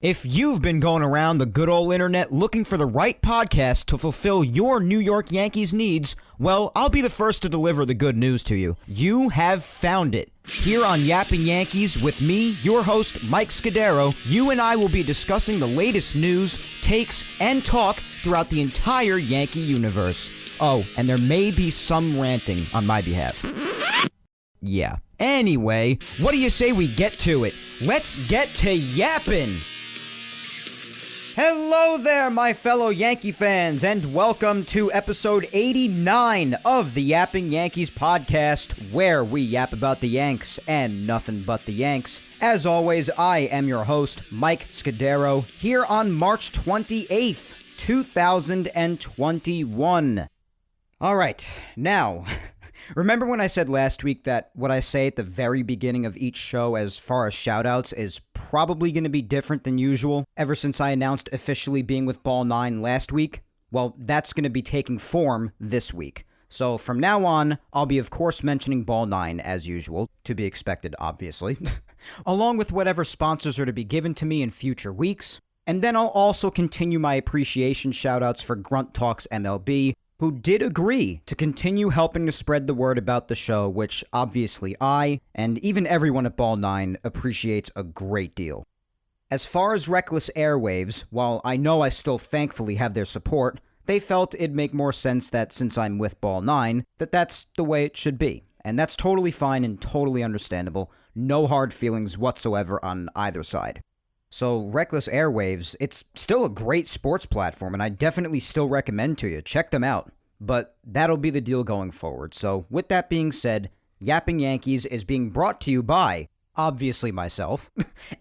If you've been going around the good old internet looking for the right podcast to fulfill your New York Yankees needs, well, I'll be the first to deliver the good news to you. You have found it. Here on Yapping Yankees with me, your host, Mike Scudero, you and I will be discussing the latest news, takes, and talk throughout the entire Yankee universe. Oh, and there may be some ranting on my behalf. Yeah. Anyway, what do you say we get to it? Let's get to yapping! Hello there, my fellow Yankee fans, and welcome to episode 89 of the Yapping Yankees podcast, where we yap about the Yanks and nothing but the Yanks. As always, I am your host, Mike Scudero, here on March 28th, 2021. Alright, now, remember when I said last week that what I say at the very beginning of each show as far as shoutouts is probably going to be different than usual ever since I announced officially being with Ball 9 last week? Well, that's going to be taking form this week. So from now on, I'll be of course mentioning Ball 9 as usual, to be expected obviously, along with whatever sponsors are to be given to me in future weeks. And then I'll also continue my appreciation shoutouts for Grunt Talks MLB, who did agree to continue helping to spread the word about the show, which obviously I, and even everyone at Ball 9, appreciates a great deal. As far as Reckless Airwaves, while I know I still thankfully have their support, they felt it'd make more sense that since I'm with Ball 9, that's the way it should be. And that's totally fine and totally understandable. No hard feelings whatsoever on either side. So, Reckless Airwaves, it's still a great sports platform, and I definitely still recommend to you. Check them out. But that'll be the deal going forward. So, with that being said, Yapping Yankees is being brought to you by, obviously myself,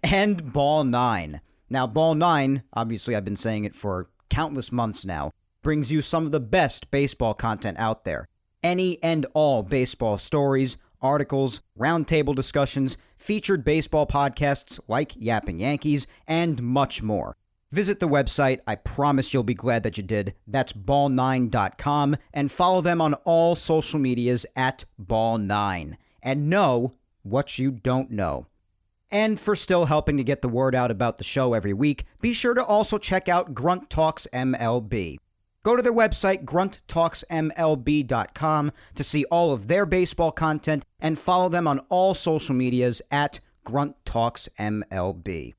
and Ball 9. Now, Ball 9, obviously I've been saying it for countless months now, brings you some of the best baseball content out there. Any and all baseball stories, articles, roundtable discussions, featured baseball podcasts like Yapping Yankees, and much more. Visit the website. I promise you'll be glad that you did. That's ball9.com, and follow them on all social medias at ball9. And know what you don't know. And for still helping to get the word out about the show every week, be sure to also check out Grunt Talks MLB. Go to their website, grunttalksmlb.com, to see all of their baseball content, and follow them on all social medias at grunttalksmlb.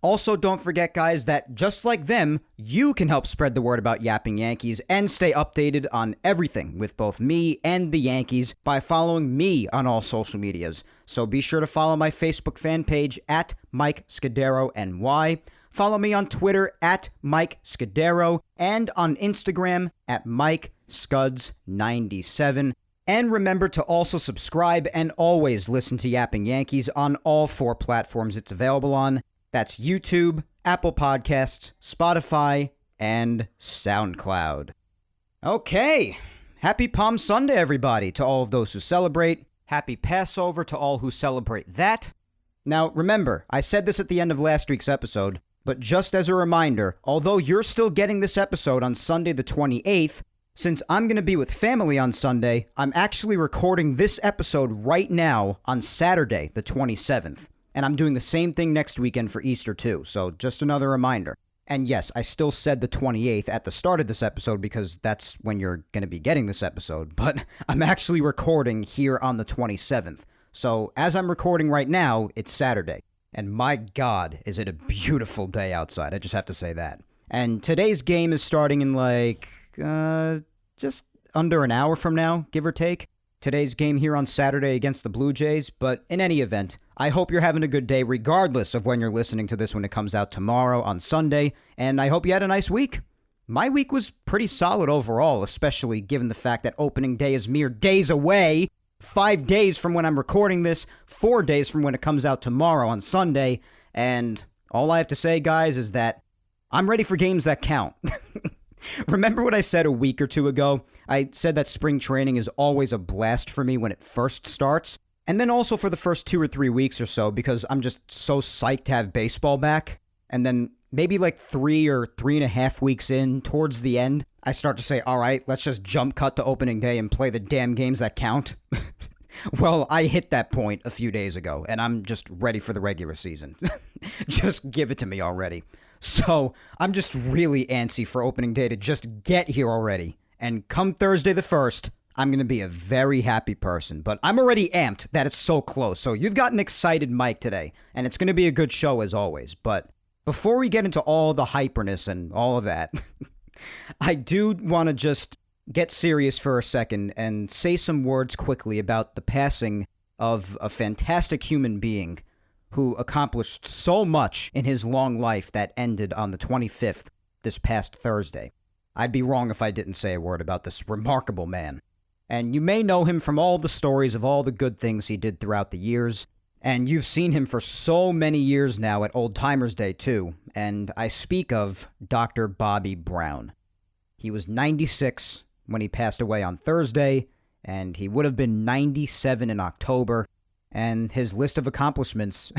Also, don't forget, guys, that just like them, you can help spread the word about Yapping Yankees and stay updated on everything with both me and the Yankees by following me on all social medias. So be sure to follow my Facebook fan page at Mike Scudero NY. Follow me on Twitter at Mike Scudero and on Instagram at Mike Scuds97. And remember to also subscribe and always listen to Yapping Yankees on all 4 platforms it's available on. That's YouTube, Apple Podcasts, Spotify, and SoundCloud. Okay, happy Palm Sunday, everybody, to all of those who celebrate. Happy Passover to all who celebrate that. Now, remember, I said this at the end of last week's episode, but just as a reminder, although you're still getting this episode on Sunday the 28th, since I'm going to be with family on Sunday, I'm actually recording this episode right now on Saturday the 27th. And I'm doing the same thing next weekend for Easter too, so just another reminder. And yes, I still said the 28th at the start of this episode because that's when you're going to be getting this episode, but I'm actually recording here on the 27th. So as I'm recording right now, it's Saturday. And my God, is it a beautiful day outside. I just have to say that. And today's game is starting in just under an hour from now, give or take. Today's game here on Saturday against the Blue Jays, but in any event, I hope you're having a good day regardless of when you're listening to this when it comes out tomorrow on Sunday, and I hope you had a nice week. My week was pretty solid overall, especially given the fact that opening day is mere days away. 5 days from when I'm recording this, 4 days from when it comes out tomorrow on Sunday, and all I have to say, guys, is that I'm ready for games that count. Remember what I said a week or two ago? I said that spring training is always a blast for me when it first starts, and then also for the first 2 or 3 weeks or so because I'm just so psyched to have baseball back, and then maybe like 3 or 3.5 weeks in, towards the end, I start to say, alright, let's just jump cut to opening day and play the damn games that count. Well, I hit that point a few days ago, and I'm just ready for the regular season. Just give it to me already. So, I'm just really antsy for opening day to just get here already. And come Thursday the 1st, I'm going to be a very happy person. But I'm already amped that it's so close. So, you've got an excited Mike today, and it's going to be a good show as always. But before we get into all the hyperness and all of that, I do want to just get serious for a second and say some words quickly about the passing of a fantastic human being who accomplished so much in his long life that ended on the 25th this past Thursday. I'd be wrong if I didn't say a word about this remarkable man. And you may know him from all the stories of all the good things he did throughout the years, and you've seen him for so many years now at Old Timers Day too, and I speak of Dr. Bobby Brown. He was 96 when he passed away on Thursday, and he would have been 97 in October, and his list of accomplishments,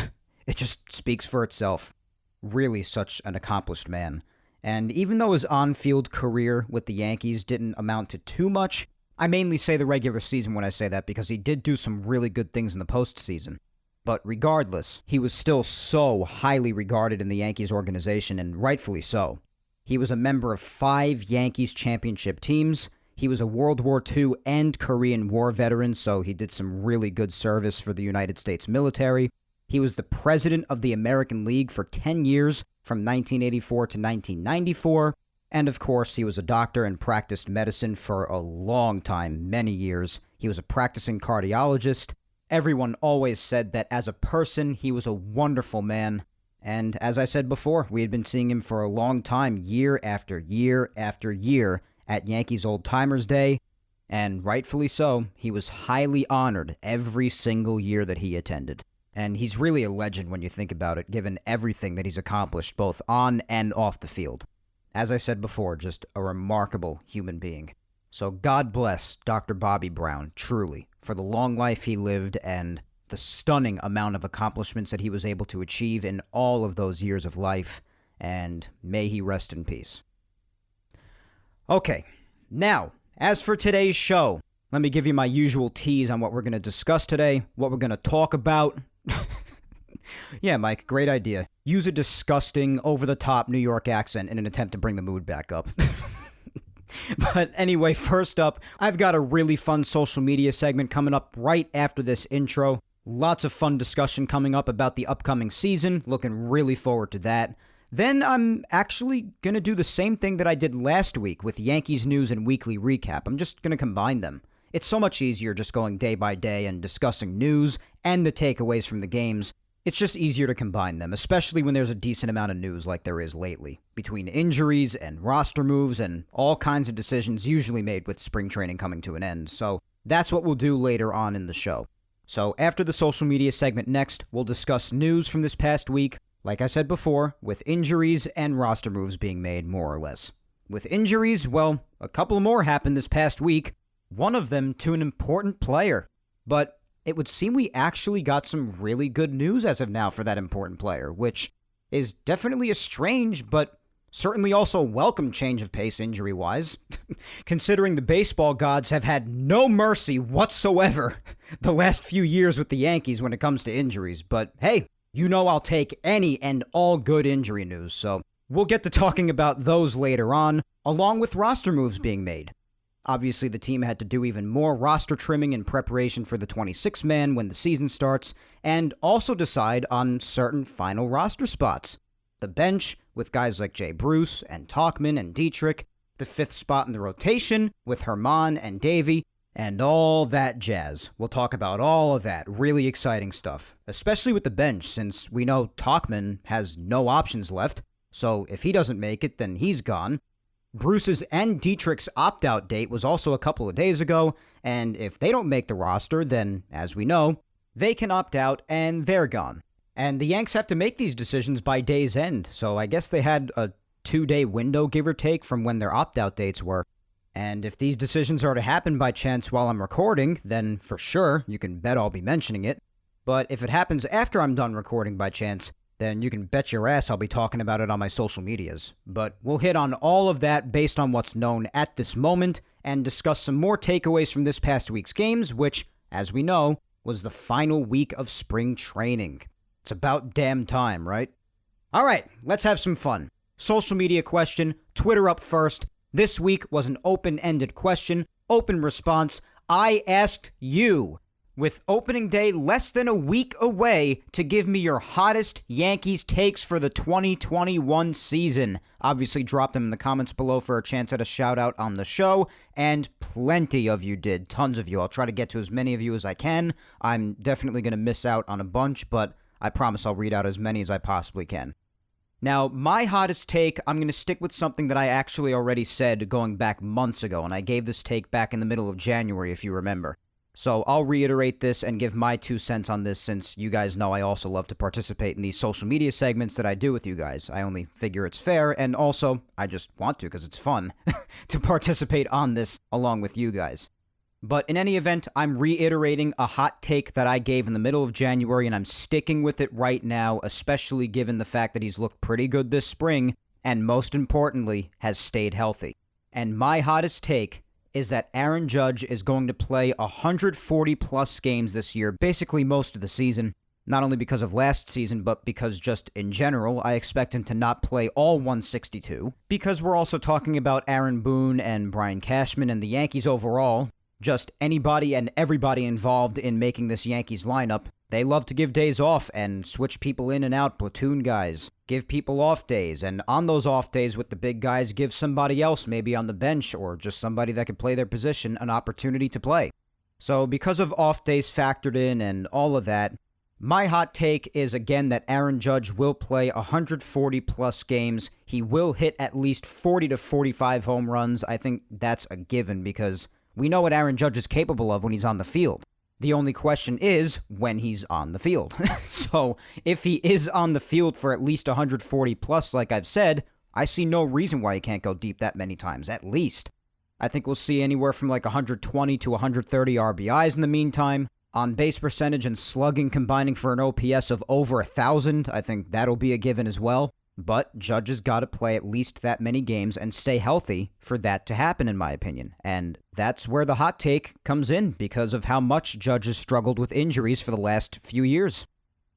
it just speaks for itself. Really such an accomplished man. And even though his on-field career with the Yankees didn't amount to too much, I mainly say the regular season when I say that because he did do some really good things in the postseason. But regardless, he was still so highly regarded in the Yankees organization, and rightfully so. He was a member of 5 Yankees championship teams. He was a World War II and Korean War veteran, so he did some really good service for the United States military. He was the president of the American League for 10 years, from 1984 to 1994. And of course, he was a doctor and practiced medicine for a long time, many years. He was a practicing cardiologist. Everyone always said that as a person, he was a wonderful man. And as I said before, we had been seeing him for a long time, year after year after year, at Yankees Old Timers Day, and rightfully so, he was highly honored every single year that he attended. And he's really a legend when you think about it, given everything that he's accomplished both on and off the field. As I said before, just a remarkable human being. So God bless Dr. Bobby Brown, truly, for the long life he lived and the stunning amount of accomplishments that he was able to achieve in all of those years of life, and may he rest in peace. Okay, now, as for today's show, let me give you my usual tease on what we're going to discuss today, what we're going to talk about. Yeah, Mike, great idea. Use a disgusting, over-the-top New York accent in an attempt to bring the mood back up. But anyway, first up, I've got a really fun social media segment coming up right after this intro. Lots of fun discussion coming up about the upcoming season. Looking really forward to that. Then I'm actually going to do the same thing that I did last week with Yankees news and weekly recap. I'm just going to combine them. It's so much easier just going day by day and discussing news and the takeaways from the games. It's just easier to combine them, especially when there's a decent amount of news like there is lately, between injuries and roster moves and all kinds of decisions usually made with spring training coming to an end. So that's what we'll do later on in the show. So after the social media segment next, we'll discuss news from this past week, like I said before, with injuries and roster moves being made more or less. With injuries, well, a couple more happened this past week, one of them to an important player. But it would seem we actually got some really good news as of now for that important player, which is definitely a strange but certainly also welcome change of pace injury-wise, considering the baseball gods have had no mercy whatsoever the last few years with the Yankees when it comes to injuries. But hey, you know I'll take any and all good injury news, so we'll get to talking about those later on, along with roster moves being made. Obviously, the team had to do even more roster trimming in preparation for the 26-man when the season starts, and also decide on certain final roster spots. The bench, with guys like Jay Bruce and Tauchman and Dietrich, the 5th spot in the rotation, with Herman and Davey, and all that jazz. We'll talk about all of that really exciting stuff, especially with the bench, since we know Tauchman has no options left, so if he doesn't make it, then he's gone. Bruce's and Dietrich's opt-out date was also a couple of days ago, and if they don't make the roster, then, as we know, they can opt out and they're gone. And the Yanks have to make these decisions by day's end, so I guess they had a 2-day window, give or take, from when their opt-out dates were. And if these decisions are to happen by chance while I'm recording, then for sure, you can bet I'll be mentioning it. But if it happens after I'm done recording by chance, then you can bet your ass I'll be talking about it on my social medias. But we'll hit on all of that based on what's known at this moment, and discuss some more takeaways from this past week's games, which, as we know, was the final week of spring training. It's about damn time, right? All right, let's have some fun. Social media question, Twitter up first. This week was an open-ended question, open response. I asked you, with opening day less than a week away, to give me your hottest Yankees takes for the 2021 season. Obviously, drop them in the comments below for a chance at a shout out on the show, and plenty of you did. Tons of you. I'll try to get to as many of you as I can. I'm definitely going to miss out on a bunch, but I promise I'll read out as many as I possibly can. Now, my hottest take, I'm going to stick with something that I actually already said going back months ago, and I gave this take back in the middle of January, if you remember. So I'll reiterate this and give my 2 cents on this, since you guys know I also love to participate in these social media segments that I do with you guys. I only figure it's fair, and also I just want to because it's fun to participate on this along with you guys. But in any event, I'm reiterating a hot take that I gave in the middle of January, and I'm sticking with it right now, especially given the fact that he's looked pretty good this spring, and most importantly, has stayed healthy. And my hottest take is that Aaron Judge is going to play 140-plus games this year, basically most of the season. Not only because of last season, but because just in general, I expect him to not play all 162. Because we're also talking about Aaron Boone and Brian Cashman and the Yankees overall. Just anybody and everybody involved in making this Yankees lineup, they love to give days off and switch people in and out, platoon guys, give people off days, and on those off days with the big guys, give somebody else maybe on the bench or just somebody that could play their position an opportunity to play. So because of off days factored in and all of that, my hot take is again that Aaron Judge will play 140-plus games. He will hit at least 40 to 45 home runs. I think that's a given because we know what Aaron Judge is capable of when he's on the field. The only question is when he's on the field. So if he is on the field for at least 140 plus, like I've said, I see no reason why he can't go deep that many times, at least. I think we'll see anywhere from like 120 to 130 RBIs in the meantime. On base percentage and slugging combining for an OPS of over 1,000, I think that'll be a given as well. But Judge has got to play at least that many games and stay healthy for that to happen, in my opinion. And that's where the hot take comes in because of how much Judge has struggled with injuries for the last few years.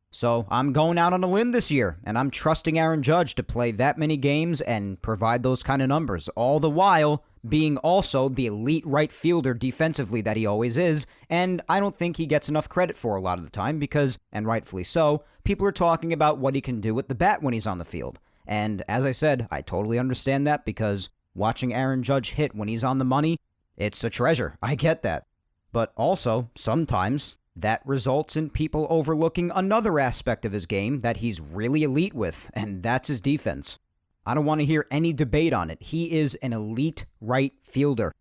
So I'm going out on a limb this year, and I'm trusting Aaron Judge to play that many games and provide those kind of numbers, all the while being also the elite right fielder defensively that he always is, and I don't think he gets enough credit for a lot of the time because, and rightfully so, people are talking about what he can do with the bat when he's on the field. And as I said, I totally understand that because watching Aaron Judge hit when he's on the money, it's a treasure. I get that. But also, sometimes that results in people overlooking another aspect of his game that he's really elite with, and that's his defense. I don't want to hear any debate on it. He is an elite right fielder.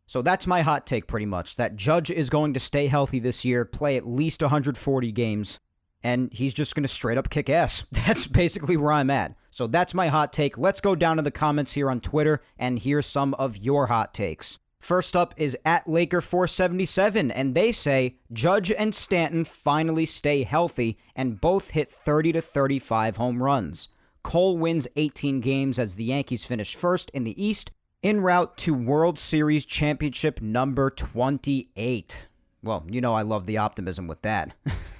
So that's my hot take pretty much, that Judge is going to stay healthy this year, play at least 140 games, and he's just going to straight up kick ass. That's basically where I'm at. So that's my hot take. Let's go down to the comments here on Twitter and hear some of your hot takes. First up is at Laker477, and they say Judge and Stanton finally stay healthy and both hit 30 to 35 home runs. Cole wins 18 games as the Yankees finish first in the East, en route to World Series championship number 28. Well, you know I love the optimism with that.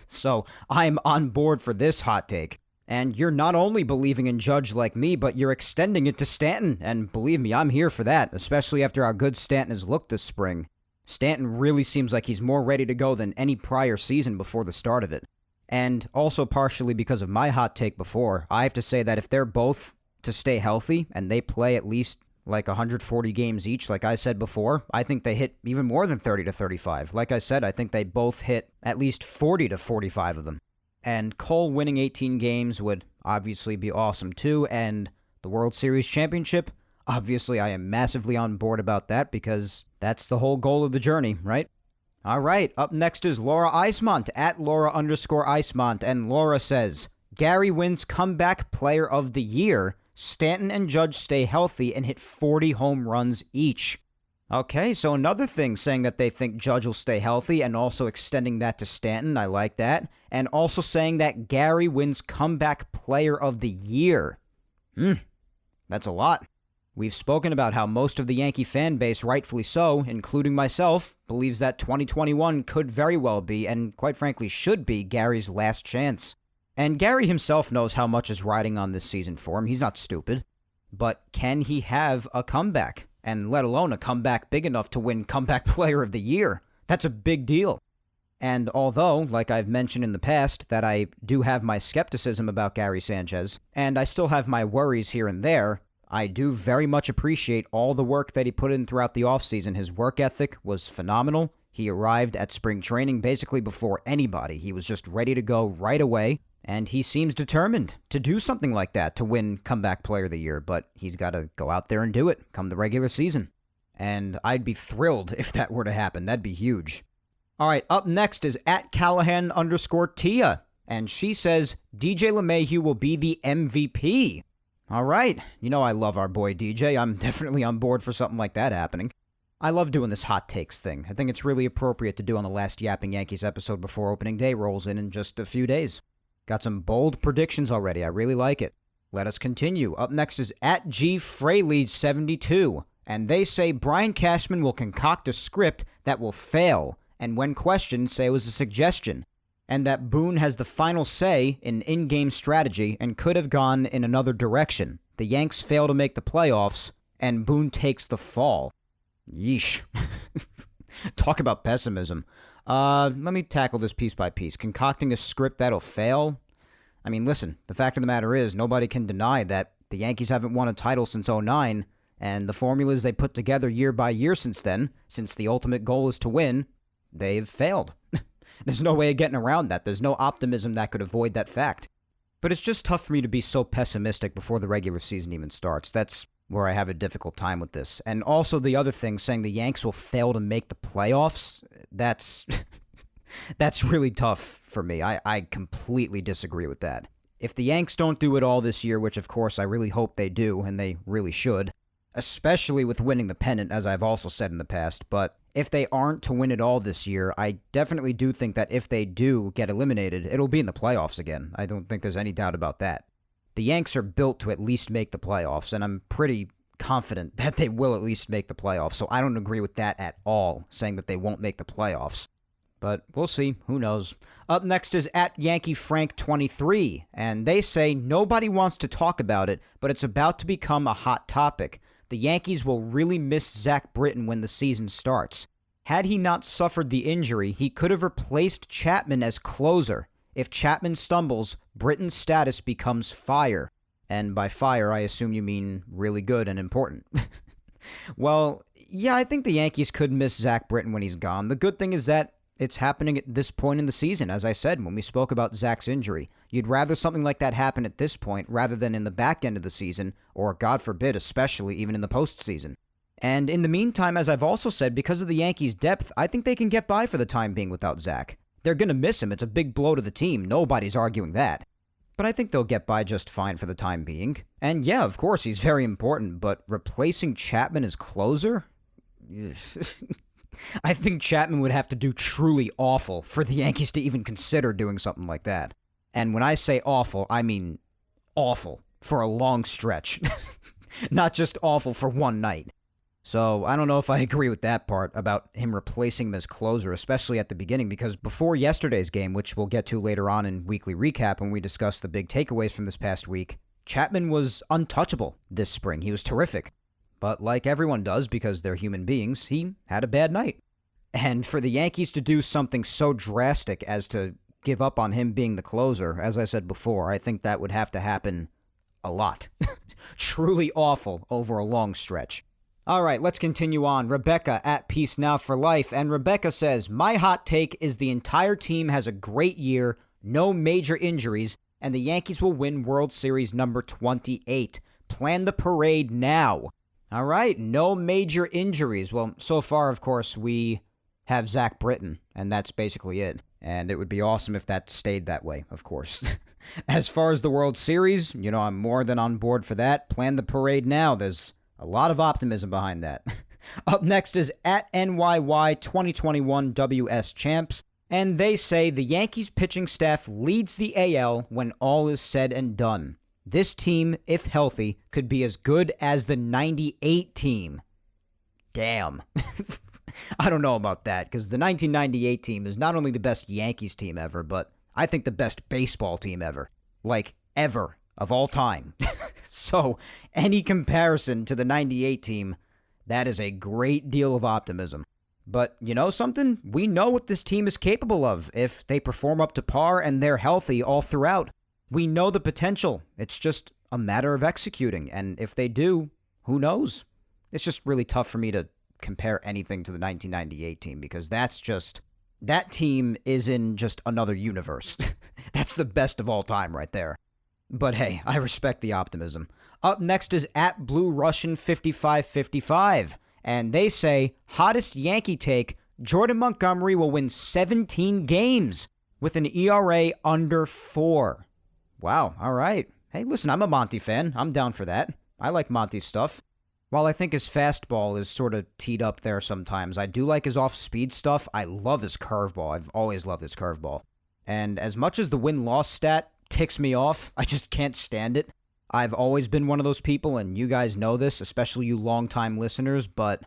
So I'm on board for this hot take. And you're not only believing in Judge like me, but you're extending it to Stanton. And believe me, I'm here for that, especially after how good Stanton has looked this spring. Stanton really seems like he's more ready to go than any prior season before the start of it. And also partially because of my hot take before, I have to say that if they're both to stay healthy and they play at least like 140 games each, like I said before, I think they hit even more than 30 to 35. Like I said, I think they both hit at least 40 to 45 of them. And Cole winning 18 games would obviously be awesome too, and the World Series championship, obviously I am massively on board about that because that's the whole goal of the journey, right? All right, up next is Laura Eismont, at Laura_Eismont, and Laura says, Gary wins comeback player of the year. Stanton and Judge stay healthy and hit 40 home runs each. Okay, so another thing saying that they think Judge will stay healthy and also extending that to Stanton. I like that. And also saying that Gary wins comeback player of the year. That's a lot. We've spoken about how most of the Yankee fan base, rightfully so, including myself, believes that 2021 could very well be, and quite frankly should be, Gary's last chance. And Gary himself knows how much is riding on this season for him. He's not stupid. But can he have a comeback? And let alone a comeback big enough to win Comeback Player of the Year? That's a big deal. And although, like I've mentioned in the past, that I do have my skepticism about Gary Sanchez, and I still have my worries here and there, I do very much appreciate all the work that he put in throughout the offseason. His work ethic was phenomenal. He arrived at spring training basically before anybody. He was just ready to go right away, and he seems determined to do something like that to win Comeback Player of the Year, but he's got to go out there and do it come the regular season. And I'd be thrilled if that were to happen. That'd be huge. All right, up next is @Callahan_Tia, and she says DJ LeMahieu will be the MVP. All right, you know I love our boy DJ. I'm definitely on board for something like that happening. I love doing this hot takes thing. I think it's really appropriate to do on the last Yapping Yankees episode before opening day rolls in just a few days. Got some bold predictions already. I really like it. Let us continue. Up next is @GFraley72, and they say Brian Cashman will concoct a script that will fail, and when questioned, say it was a suggestion, and that Boone has the final say in-game strategy and could have gone in another direction. The Yanks fail to make the playoffs, and Boone takes the fall. Yeesh. Talk about pessimism. Let me tackle this piece by piece. Concocting a script that'll fail? I mean, listen, the fact of the matter is, nobody can deny that the Yankees haven't won a title since '09, and the formulas they put together year by year since then, since the ultimate goal is to win, they've failed. There's no way of getting around that. There's no optimism that could avoid that fact. But it's just tough for me to be so pessimistic before the regular season even starts. That's where I have a difficult time with this. And also the other thing, saying the Yanks will fail to make the playoffs, that's that's really tough for me. I completely disagree with that. If the Yanks don't do it all this year, which of course I really hope they do, and they really should, especially with winning the pennant, as I've also said in the past, but if they aren't to win it all this year, I definitely do think that if they do get eliminated, it'll be in the playoffs again. I don't think there's any doubt about that. The Yanks are built to at least make the playoffs, and I'm pretty confident that they will at least make the playoffs, so I don't agree with that at all, saying that they won't make the playoffs. But we'll see. Who knows? Up next is @YankeeFrank23, and they say nobody wants to talk about it, but it's about to become a hot topic. The Yankees will really miss Zach Britton when the season starts. Had he not suffered the injury, he could have replaced Chapman as closer. If Chapman stumbles, Britton's status becomes fire. And by fire, I assume you mean really good and important. Well, yeah, I think the Yankees could miss Zach Britton when he's gone. The good thing is that it's happening at this point in the season, as I said when we spoke about Zach's injury. You'd rather something like that happen at this point rather than in the back end of the season, or God forbid, especially even in the postseason. And in the meantime, as I've also said, because of the Yankees' depth, I think they can get by for the time being without Zach. They're going to miss him. It's a big blow to the team. Nobody's arguing that. But I think they'll get by just fine for the time being. And yeah, of course, he's very important, but replacing Chapman as closer? I think Chapman would have to do truly awful for the Yankees to even consider doing something like that. And when I say awful, I mean awful for a long stretch. Not just awful for one night. So I don't know if I agree with that part about him replacing him as closer, especially at the beginning, because before yesterday's game, which we'll get to later on in Weekly Recap when we discuss the big takeaways from this past week, Chapman was untouchable this spring. He was terrific. But like everyone does, because they're human beings, he had a bad night. And for the Yankees to do something so drastic as to give up on him being the closer, as I said before, I think that would have to happen a lot. Truly awful over a long stretch. All right, let's continue on. Rebecca at Peace Now for Life. And Rebecca says, my hot take is the entire team has a great year, no major injuries, and the Yankees will win World Series number 28. Plan the parade now. All right, no major injuries. Well, so far, of course, we have Zach Britton, and that's basically it. And it would be awesome if that stayed that way, of course. As far as the World Series, I'm more than on board for that. Plan the parade now. There's a lot of optimism behind that. Up next is @NYY2021WS Champs, and they say the Yankees pitching staff leads the AL when all is said and done. This team, if healthy, could be as good as the 98 team. Damn. I don't know about that, because the 1998 team is not only the best Yankees team ever, but I think the best baseball team ever. Like, ever. Of all time. So, any comparison to the 98 team, that is a great deal of optimism. But you know something? We know what this team is capable of if they perform up to par and they're healthy all throughout. We know the potential. It's just a matter of executing. And if they do, who knows? It's just really tough for me to compare anything to the 1998 team because that team is in just another universe. That's the best of all time right there. But hey, I respect the optimism. Up next is at Blue Russian 5555. And they say, hottest Yankee take, Jordan Montgomery will win 17 games with an ERA under 4. Wow, all right. Hey, listen, I'm a Monty fan. I'm down for that. I like Monty's stuff. While I think his fastball is sort of teed up there sometimes, I do like his off-speed stuff. I love his curveball. I've always loved his curveball. And as much as the win-loss stat ticks me off, I just can't stand it. I've always been one of those people, and you guys know this, especially you longtime listeners, but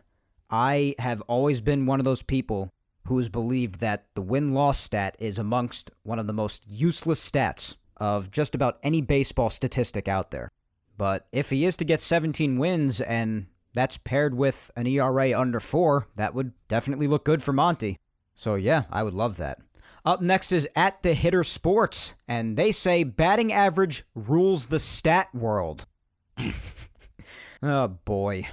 I have always been one of those people who has believed that the win-loss stat is amongst one of the most useless stats of just about any baseball statistic out there. But if he is to get 17 wins, and that's paired with an ERA under 4, that would definitely look good for Monty. So yeah, I would love that. Up next is at the Hitter Sports, and they say batting average rules the stat world. Oh boy,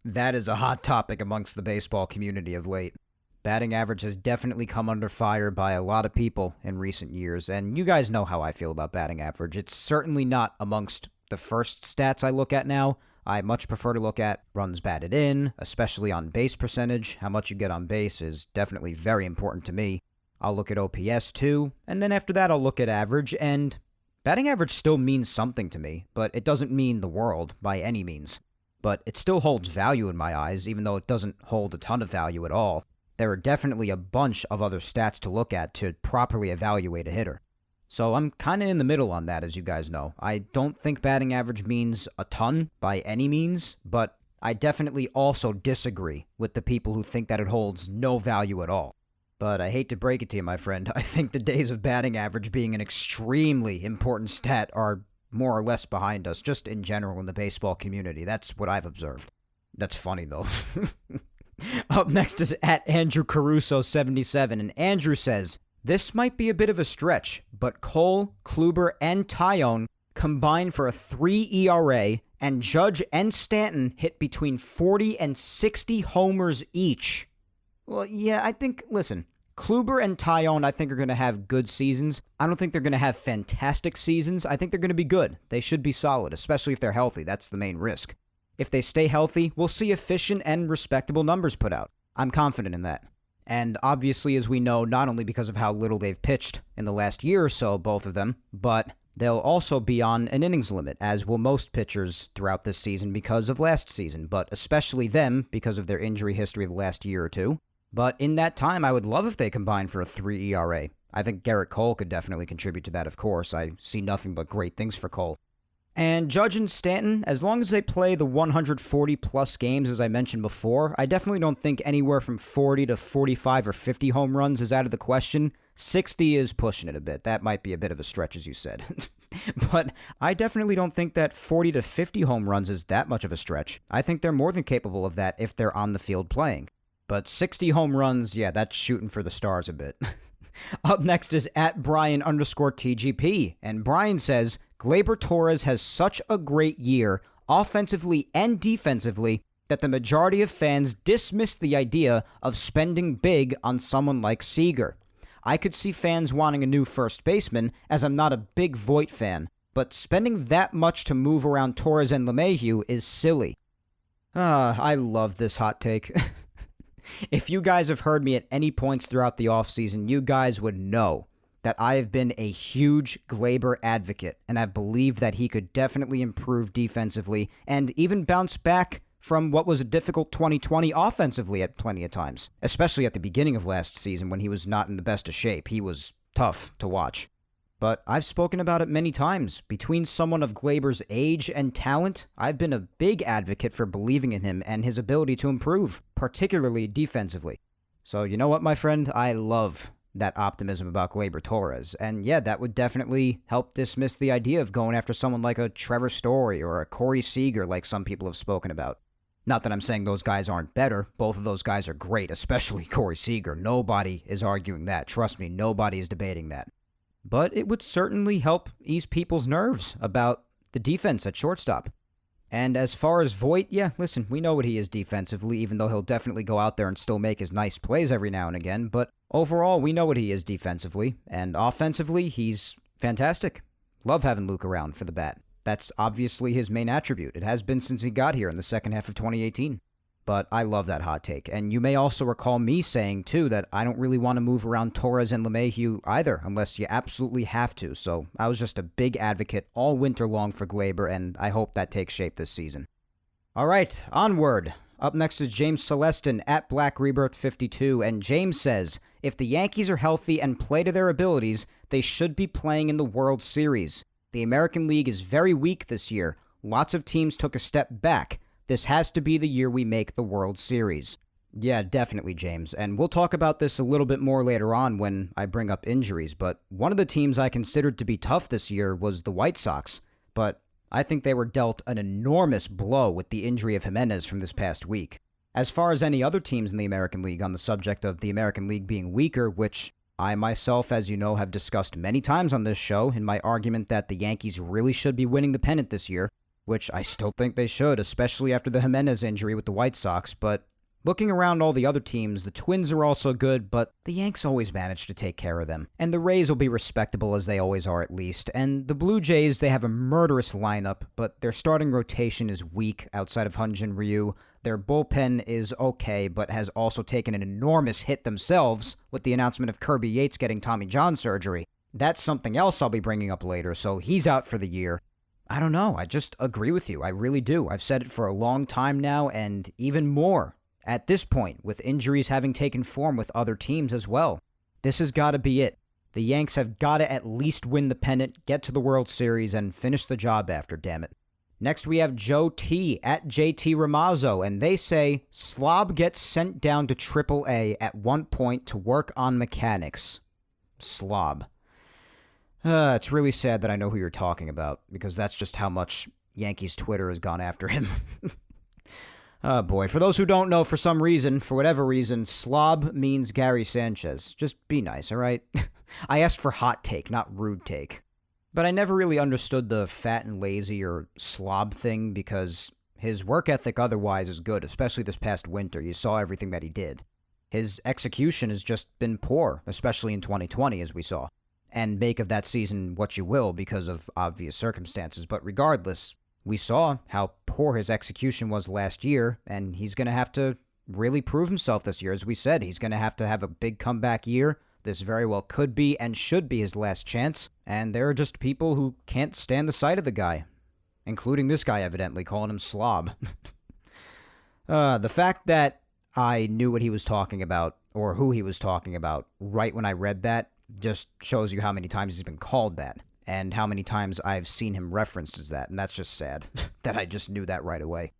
that is a hot topic amongst the baseball community of late. Batting average has definitely come under fire by a lot of people in recent years, and you guys know how I feel about batting average. It's certainly not amongst the first stats I look at now. I much prefer to look at runs batted in, especially on base percentage. How much you get on base is definitely very important to me. I'll look at OPS too, and then after that I'll look at average, and batting average still means something to me, but it doesn't mean the world by any means. But it still holds value in my eyes, even though it doesn't hold a ton of value at all. There are definitely a bunch of other stats to look at to properly evaluate a hitter. So I'm kind of in the middle on that, as you guys know. I don't think batting average means a ton by any means, but I definitely also disagree with the people who think that it holds no value at all. But I hate to break it to you, my friend, I think the days of batting average being an extremely important stat are more or less behind us, just in general in the baseball community. That's what I've observed. That's funny, though. Up next is at Andrew Caruso 77, and Andrew says, this might be a bit of a stretch, but Cole, Kluber, and Tyone combine for a 3 ERA, and Judge and Stanton hit between 40 and 60 homers each. Well, yeah, I think, listen, Kluber and Tyone I think are going to have good seasons. I don't think they're going to have fantastic seasons. I think they're going to be good. They should be solid, especially if they're healthy. That's the main risk. If they stay healthy, we'll see efficient and respectable numbers put out. I'm confident in that. And obviously, as we know, not only because of how little they've pitched in the last year or so, both of them, but they'll also be on an innings limit, as will most pitchers throughout this season because of last season, but especially them because of their injury history the last year or two. But in that time, I would love if they combined for a 3 ERA. I think Garrett Cole could definitely contribute to that, of course. I see nothing but great things for Cole. And Judge and Stanton, as long as they play the 140-plus games, as I mentioned before, I definitely don't think anywhere from 40 to 45 or 50 home runs is out of the question. 60 is pushing it a bit. That might be a bit of a stretch, as you said. But I definitely don't think that 40 to 50 home runs is that much of a stretch. I think they're more than capable of that if they're on the field playing. But 60 home runs, yeah, that's shooting for the stars a bit. Up next is at Brian_TGP, and Brian says, Gleyber Torres has such a great year, offensively and defensively, that the majority of fans dismiss the idea of spending big on someone like Seager. I could see fans wanting a new first baseman, as I'm not a big Voit fan, but spending that much to move around Torres and LeMahieu is silly. I love this hot take. If you guys have heard me at any points throughout the offseason, you guys would know that I have been a huge Gleyber advocate, and I've believed that he could definitely improve defensively and even bounce back from what was a difficult 2020 offensively at plenty of times, especially at the beginning of last season when he was not in the best of shape. He was tough to watch. But I've spoken about it many times. Between someone of Gleyber's age and talent, I've been a big advocate for believing in him and his ability to improve, particularly defensively. So you know what, my friend? I love that optimism about Gleyber Torres. And yeah, that would definitely help dismiss the idea of going after someone like a Trevor Story or a Corey Seager like some people have spoken about. Not that I'm saying those guys aren't better. Both of those guys are great, especially Corey Seager. Nobody is arguing that. Trust me, nobody is debating that. But it would certainly help ease people's nerves about the defense at shortstop. And as far as Voit, yeah, listen, we know what he is defensively, even though he'll definitely go out there and still make his nice plays every now and again. But overall, we know what he is defensively. And offensively, he's fantastic. Love having Luke around for the bat. That's obviously his main attribute. It has been since he got here in the second half of 2018. But I love that hot take. And you may also recall me saying, too, that I don't really want to move around Torres and LeMahieu either, unless you absolutely have to. So I was just a big advocate all winter long for Gleyber, and I hope that takes shape this season. All right, onward. Up next is James Celestin at Black Rebirth 52, and James says, if the Yankees are healthy and play to their abilities, they should be playing in the World Series. The American League is very weak this year. Lots of teams took a step back. This has to be the year we make the World Series. Yeah, definitely, James. And we'll talk about this a little bit more later on when I bring up injuries, but one of the teams I considered to be tough this year was the White Sox. But I think they were dealt an enormous blow with the injury of Jimenez from this past week. As far as any other teams in the American League, on the subject of the American League being weaker, which I myself, as you know, have discussed many times on this show in my argument that the Yankees really should be winning the pennant this year, which I still think they should, especially after the Jimenez injury with the White Sox. But looking around all the other teams, the Twins are also good, but the Yanks always manage to take care of them. And the Rays will be respectable, as they always are at least. And the Blue Jays, they have a murderous lineup, but their starting rotation is weak outside of Hyun-Jin Ryu. Their bullpen is okay, but has also taken an enormous hit themselves with the announcement of Kirby Yates getting Tommy John surgery. That's something else I'll be bringing up later, so he's out for the year. I don't know, I just agree with you, I really do. I've said it for a long time now, and even more at this point, with injuries having taken form with other teams as well. This has got to be it. The Yanks have got to at least win the pennant, get to the World Series, and finish the job after, damn it. Next we have Joe T at JT Ramazzo, and they say, Slob gets sent down to AAA at one point to work on mechanics. Slob. It's really sad that I know who you're talking about, because that's just how much Yankees Twitter has gone after him. Oh boy, for those who don't know, for some reason, for whatever reason, slob means Gary Sanchez. Just be nice, alright? I asked for hot take, not rude take. But I never really understood the fat and lazy or slob thing, because his work ethic otherwise is good, especially this past winter. You saw everything that he did. His execution has just been poor, especially in 2020, as we saw. And make of that season what you will because of obvious circumstances. But regardless, we saw how poor his execution was last year, and he's going to have to really prove himself this year. As we said, he's going to have a big comeback year. This very well could be and should be his last chance, and there are just people who can't stand the sight of the guy, including this guy evidently, calling him slob. The fact that I knew what he was talking about, or who he was talking about, right when I read that, just shows you how many times he's been called that, and how many times I've seen him referenced as that, and that's just sad, that I just knew that right away.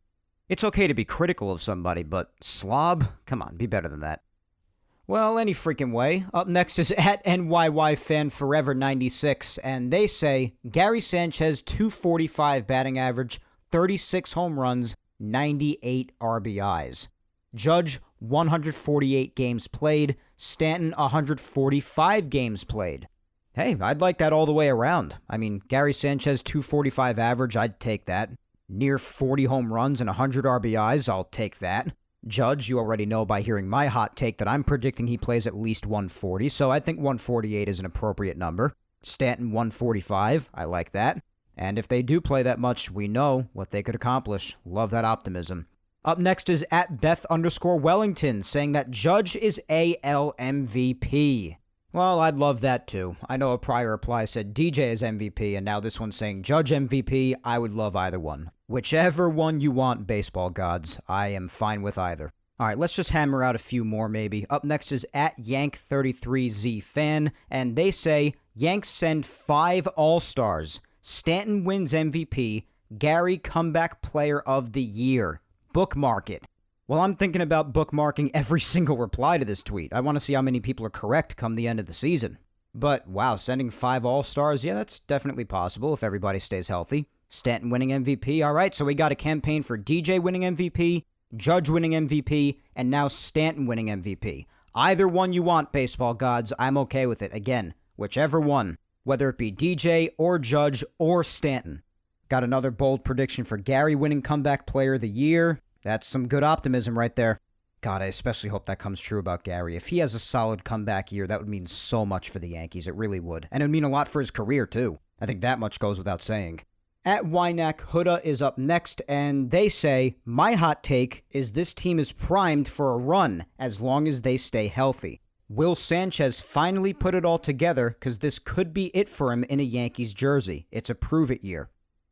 It's okay to be critical of somebody, but slob? Come on, be better than that. Well, any freaking way. Up next is at NYYFanForever96, and they say, Gary Sanchez, 245 batting average, 36 home runs, 98 RBIs. Judge, 148 games played. Stanton, 145 games played. Hey, I'd like that all the way around. I mean, Gary Sanchez, 245 average, I'd take that. Near 40 home runs and 100 RBIs, I'll take that. Judge, you already know by hearing my hot take that I'm predicting he plays at least 140, so I think 148 is an appropriate number. Stanton, 145, I like that. And if they do play that much, we know what they could accomplish. Love that optimism. Up next is at Beth_Wellington, saying that Judge is AL MVP. Well, I'd love that too. I know a prior reply said DJ is MVP, and now this one's saying Judge MVP. I would love either one. Whichever one you want, baseball gods. I am fine with either. Alright, let's just hammer out a few more maybe. Up next is at Yank33ZFan, and they say Yanks send 5 All-Stars. Stanton wins MVP. Gary Comeback Player of the Year. Bookmark it. Well, I'm thinking about bookmarking every single reply to this tweet. I want to see how many people are correct come the end of the season. But, wow, sending 5 All-Stars, yeah, that's definitely possible if everybody stays healthy. Stanton winning MVP, all right, so we got a campaign for DJ winning MVP, Judge winning MVP, and now Stanton winning MVP. Either one you want, baseball gods, I'm okay with it. Again, whichever one, whether it be DJ or Judge or Stanton. Got another bold prediction for Gary winning Comeback Player of the Year. That's some good optimism right there. God, I especially hope that comes true about Gary. If he has a solid comeback year, that would mean so much for the Yankees. It really would. And it would mean a lot for his career, too. I think that much goes without saying. At Wynack, Huda is up next, and they say, my hot take is this team is primed for a run as long as they stay healthy. Will Sanchez finally put it all together because this could be it for him in a Yankees jersey. It's a prove-it year.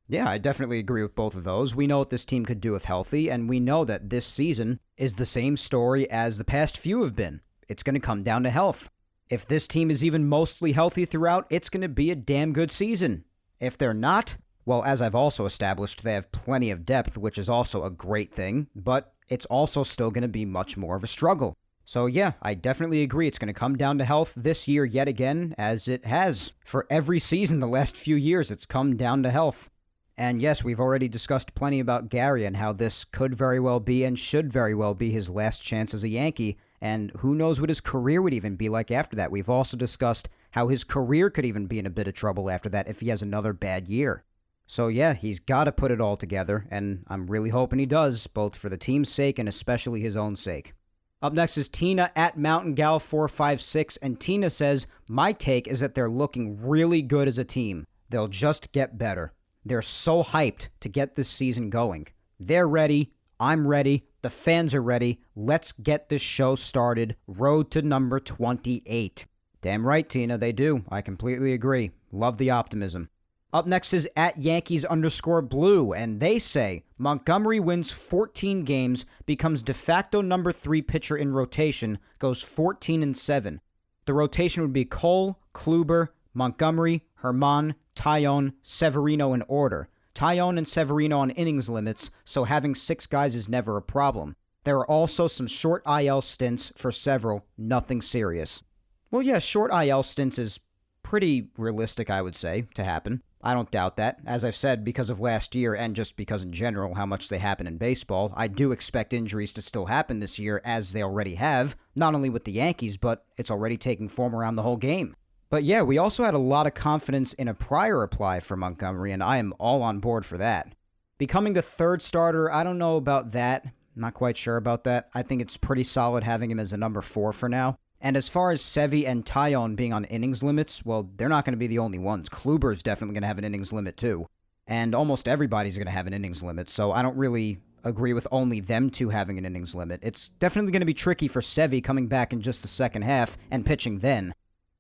Yeah, I definitely agree with both of those. We know what this team could do if healthy, and we know that this season is the same story as the past few have been. It's going to come down to health. If this team is even mostly healthy throughout, it's going to be a damn good season. If they're not, well, as I've also established, they have plenty of depth, which is also a great thing, but it's also still going to be much more of a struggle. So yeah, I definitely agree it's going to come down to health this year yet again, as it has. For every season the last few years, it's come down to health. And yes, we've already discussed plenty about Gary and how this could very well be and should very well be his last chance as a Yankee, and who knows what his career would even be like after that. We've also discussed how his career could even be in a bit of trouble after that if he has another bad year. So yeah, he's got to put it all together, and I'm really hoping he does, both for the team's sake and especially his own sake. Up next is Tina at Mountain Gal 456, and Tina says, my take is that they're looking really good as a team. They'll just get better. They're so hyped to get this season going. They're ready. I'm ready. The fans are ready. Let's get this show started. Road to number 28. Damn right, Tina, they do. I completely agree. Love the optimism. Up next is at Yankees_Blue, and they say, Montgomery wins 14 games, becomes de facto number 3 pitcher in rotation, goes 14-7. The rotation would be Cole, Kluber, Montgomery, Herman, Taillon, Severino in order. Taillon and Severino on innings limits, so having 6 guys is never a problem. There are also some short IL stints for several, nothing serious. Well, yeah, short IL stints is pretty realistic, I would say, to happen. I don't doubt that. As I've said, because of last year and just because in general how much they happen in baseball, I do expect injuries to still happen this year as they already have, not only with the Yankees, but it's already taking form around the whole game. But yeah, we also had a lot of confidence in a prior reply for Montgomery, and I am all on board for that. Becoming the 3rd starter, I don't know about that. I'm not quite sure about that. I think it's pretty solid having him as a number 4 for now. And as far as Sevy and Taillon being on innings limits, well, they're not going to be the only ones. Kluber's definitely going to have an innings limit too. And almost everybody's going to have an innings limit, so I don't really agree with only them two having an innings limit. It's definitely going to be tricky for Sevy coming back in just the second half and pitching then.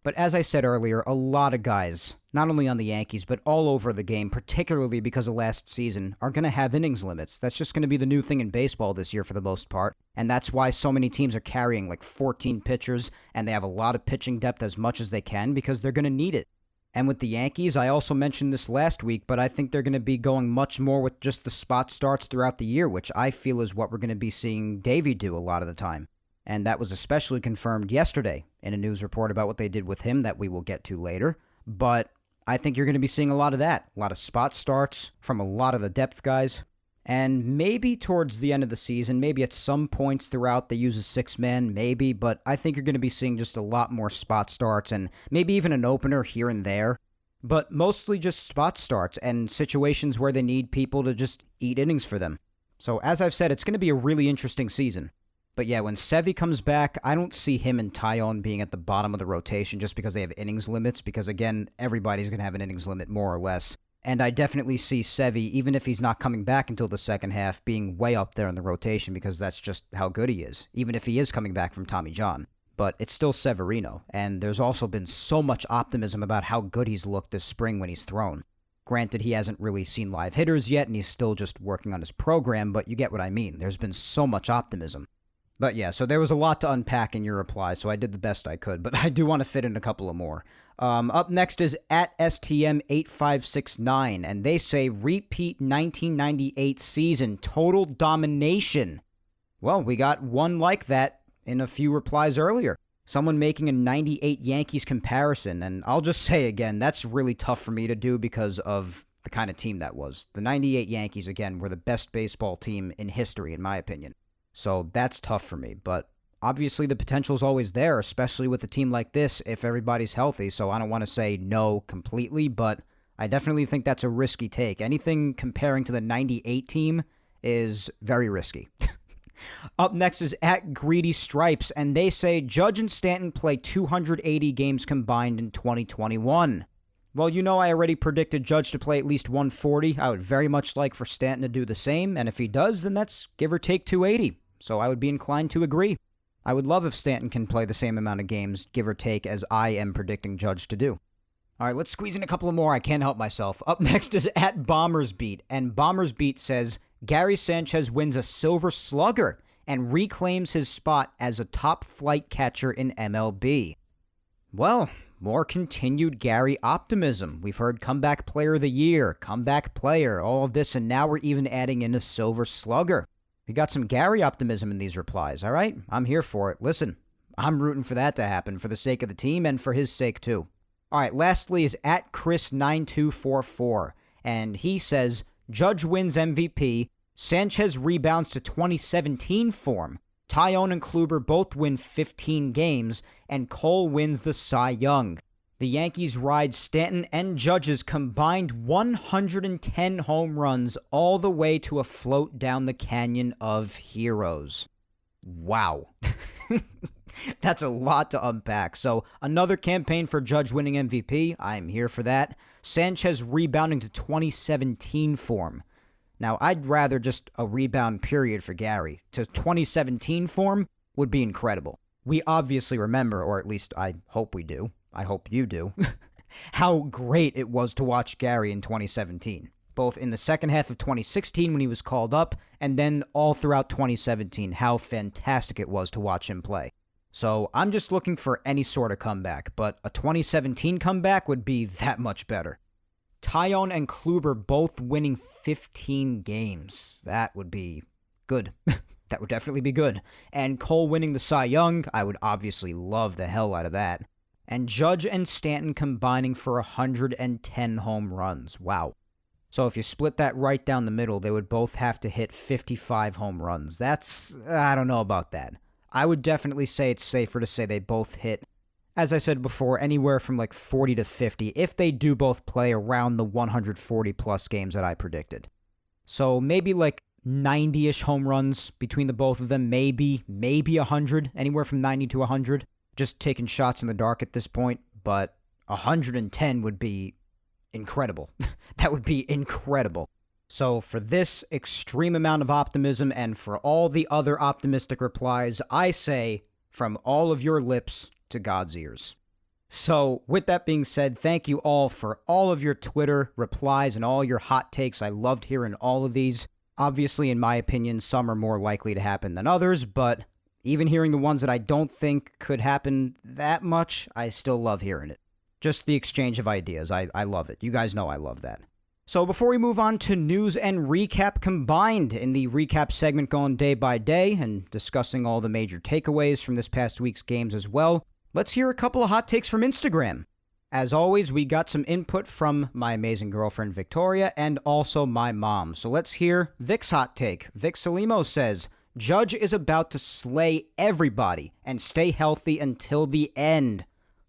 But as I said earlier, a lot of guys, not only on the Yankees, but all over the game, particularly because of last season, are going to have innings limits. That's just going to be the new thing in baseball this year for the most part. And that's why so many teams are carrying like 14 pitchers, and they have a lot of pitching depth as much as they can because they're going to need it. And with the Yankees, I also mentioned this last week, but I think they're going to be going much more with just the spot starts throughout the year, which I feel is what we're going to be seeing Davey do a lot of the time. And that was especially confirmed yesterday in a news report about what they did with him that we will get to later. But I think you're going to be seeing a lot of that. A lot of spot starts from a lot of the depth guys. And maybe towards the end of the season, maybe at some points throughout they use a 6-man, maybe. But I think you're going to be seeing just a lot more spot starts and maybe even an opener here and there. But mostly just spot starts and situations where they need people to just eat innings for them. So as I've said, it's going to be a really interesting season. But yeah, when Sevy comes back, I don't see him and Taillon being at the bottom of the rotation just because they have innings limits, because again, everybody's going to have an innings limit more or less. And I definitely see Sevy, even if he's not coming back until the second half, being way up there in the rotation because that's just how good he is, even if he is coming back from Tommy John. But it's still Severino, and there's also been so much optimism about how good he's looked this spring when he's thrown. Granted, he hasn't really seen live hitters yet, and he's still just working on his program, but you get what I mean. There's been so much optimism. But yeah, so there was a lot to unpack in your reply, so I did the best I could, but I do want to fit in a couple of more. Up next is at STM8569, and they say repeat 1998 season, total domination. Well, we got one like that in a few replies earlier. Someone making a 98 Yankees comparison, and I'll just say again, that's really tough for me to do because of the kind of team that was. The 98 Yankees, again, were the best baseball team in history, in my opinion. So that's tough for me, but obviously the potential's always there, especially with a team like this if everybody's healthy, so I don't want to say no completely, but I definitely think that's a risky take. Anything comparing to the 98 team is very risky. Up next is at Greedy Stripes, and they say Judge and Stanton play 280 games combined in 2021. Well, you know I already predicted Judge to play at least 140. I would very much like for Stanton to do the same, and if he does, then that's give or take 280. So I would be inclined to agree. I would love if Stanton can play the same amount of games, give or take, as I am predicting Judge to do. All right, let's squeeze in a couple of more. I can't help myself. Up next is at Bombers Beat, and Bombers Beat says Gary Sanchez wins a Silver Slugger and reclaims his spot as a top flight catcher in MLB. Well, more continued Gary optimism. We've heard comeback player of the year, comeback player, all of this, and now we're even adding in a Silver Slugger. We got some Gary optimism in these replies, all right? I'm here for it. Listen, I'm rooting for that to happen for the sake of the team and for his sake too. All right, lastly is at Chris9244, and he says, Judge wins MVP, Sanchez rebounds to 2017 form, Tyone and Kluber both win 15 games, and Cole wins the Cy Young. The Yankees ride Stanton and Judge's combined 110 home runs all the way to a float down the Canyon of Heroes. Wow. That's a lot to unpack. So another campaign for Judge winning MVP. I'm here for that. Sanchez rebounding to 2017 form. Now, I'd rather just a rebound period for Gary. To 2017 form would be incredible. We obviously remember, or at least I hope we do, I hope you do, how great it was to watch Gary in 2017. Both in the second half of 2016 when he was called up, and then all throughout 2017, how fantastic it was to watch him play. So I'm just looking for any sort of comeback, but a 2017 comeback would be that much better. Tyone and Kluber both winning 15 games. That would be good. That would definitely be good. And Cole winning the Cy Young, I would obviously love the hell out of that. And Judge and Stanton combining for 110 home runs. Wow. So if you split that right down the middle, they would both have to hit 55 home runs. I don't know about that. I would definitely say it's safer to say they both hit, as I said before, anywhere from like 40 to 50 if they do both play around the 140 plus games that I predicted. So maybe like 90-ish home runs between the both of them, maybe 100, anywhere from 90 to 100. Just taking shots in the dark at this point, but 110 would be incredible. That would be incredible. So for this extreme amount of optimism and for all the other optimistic replies, I say from all of your lips to God's ears. So with that being said, thank you all for all of your Twitter replies and all your hot takes. I loved hearing all of these. Obviously, in my opinion, some are more likely to happen than others, but even hearing the ones that I don't think could happen that much, I still love hearing it. Just the exchange of ideas. I love it. You guys know I love that. So before we move on to news and recap combined in the recap segment going day by day and discussing all the major takeaways from this past week's games as well, let's hear a couple of hot takes from Instagram. As always, we got some input from my amazing girlfriend Victoria and also my mom. So let's hear Vic's hot take. Vic Salimo says, Judge is about to slay everybody and stay healthy until the end.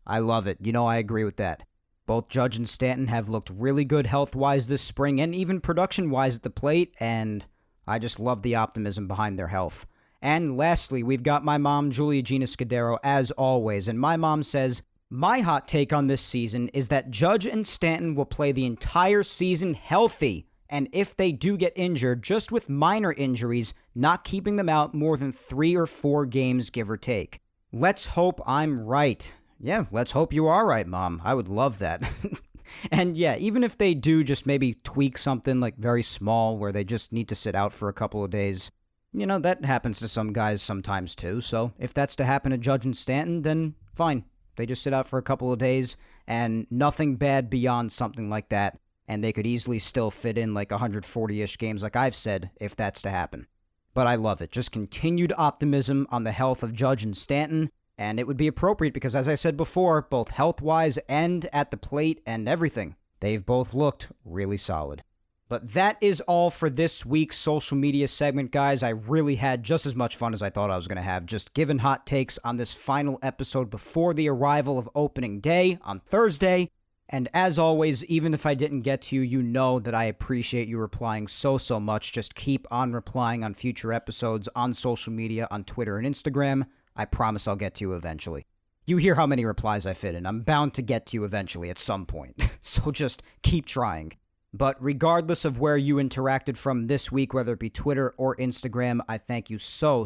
I love it. You know, I agree with that. Both Judge and Stanton have looked really good health-wise this spring and even production-wise at the plate, and I just love the optimism behind their health. And lastly, we've got my mom, Julia Gina Scudero, as always, and my mom says, my hot take on this season is that Judge and Stanton will play the entire season healthy, and if they do get injured, just with minor injuries, not keeping them out more than 3 or 4 games, give or take. Let's hope I'm right. Yeah, let's hope you are right, Mom. I would love that. And yeah, even if they do just maybe tweak something like very small where they just need to sit out for a couple of days, You know, that happens to some guys sometimes too, so if that's to happen to Judge and Stanton, then fine. They just sit out for a couple of days, and nothing bad beyond something like that, and they could easily still fit in like 140-ish games like I've said, if that's to happen. But I love it. Just continued optimism on the health of Judge and Stanton, and it would be appropriate because, as I said before, both health-wise and at the plate and everything, they've both looked really solid. But that is all for this week's social media segment, guys. I really had just as much fun as I thought I was going to have, just giving hot takes on this final episode before the arrival of opening day on Thursday. And as always, even if I didn't get to you, you know that I appreciate you replying so much. Just keep on replying on future episodes on social media, on Twitter and Instagram. I promise I'll get to you eventually. You hear how many replies I fit in. I'm bound to get to you eventually at some point. So just keep trying. But regardless of where you interacted from this week, whether it be Twitter or Instagram, I thank you so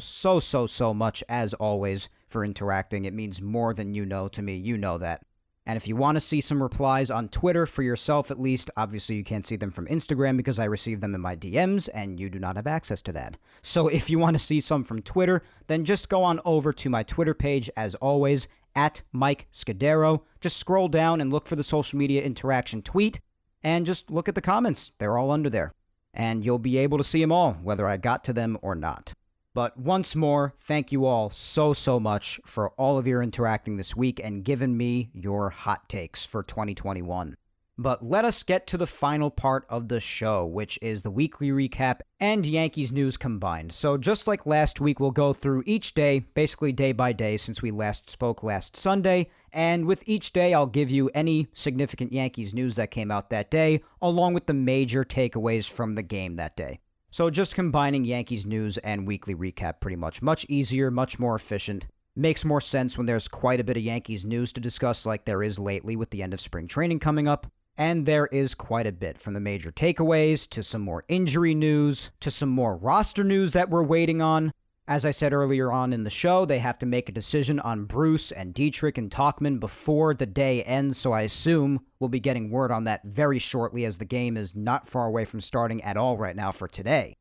much, as always, for interacting. It means more than you know to me. You know that. And if you want to see some replies on Twitter for yourself at least, obviously you can't see them from Instagram because I receive them in my DMs and you do not have access to that. So if you want to see some from Twitter, then just go on over to my Twitter page, as always, at Mike Scudero. Just scroll down and look for the social media interaction tweet. And just look at the comments. They're all under there. And you'll be able to see them all, whether I got to them or not. But once more, thank you all so much for all of your interacting this week and giving me your hot takes for 2021. But let us get to the final part of the show, which is the weekly recap and Yankees news combined. So just like last week, we'll go through each day, basically day by day since we last spoke last Sunday. And with each day, I'll give you any significant Yankees news that came out that day, along with the major takeaways from the game that day. So just combining Yankees news and weekly recap pretty much. Much easier, much more efficient. Makes more sense when there's quite a bit of Yankees news to discuss like there is lately with the end of spring training coming up. And there is quite a bit, from the major takeaways to some more injury news to some more roster news that we're waiting on. As I said earlier on in the show, they have to make a decision on Bruce and Dietrich and Tauchman before the day ends, so I assume we'll be getting word on that very shortly, as the game is not far away from starting at all right now for today.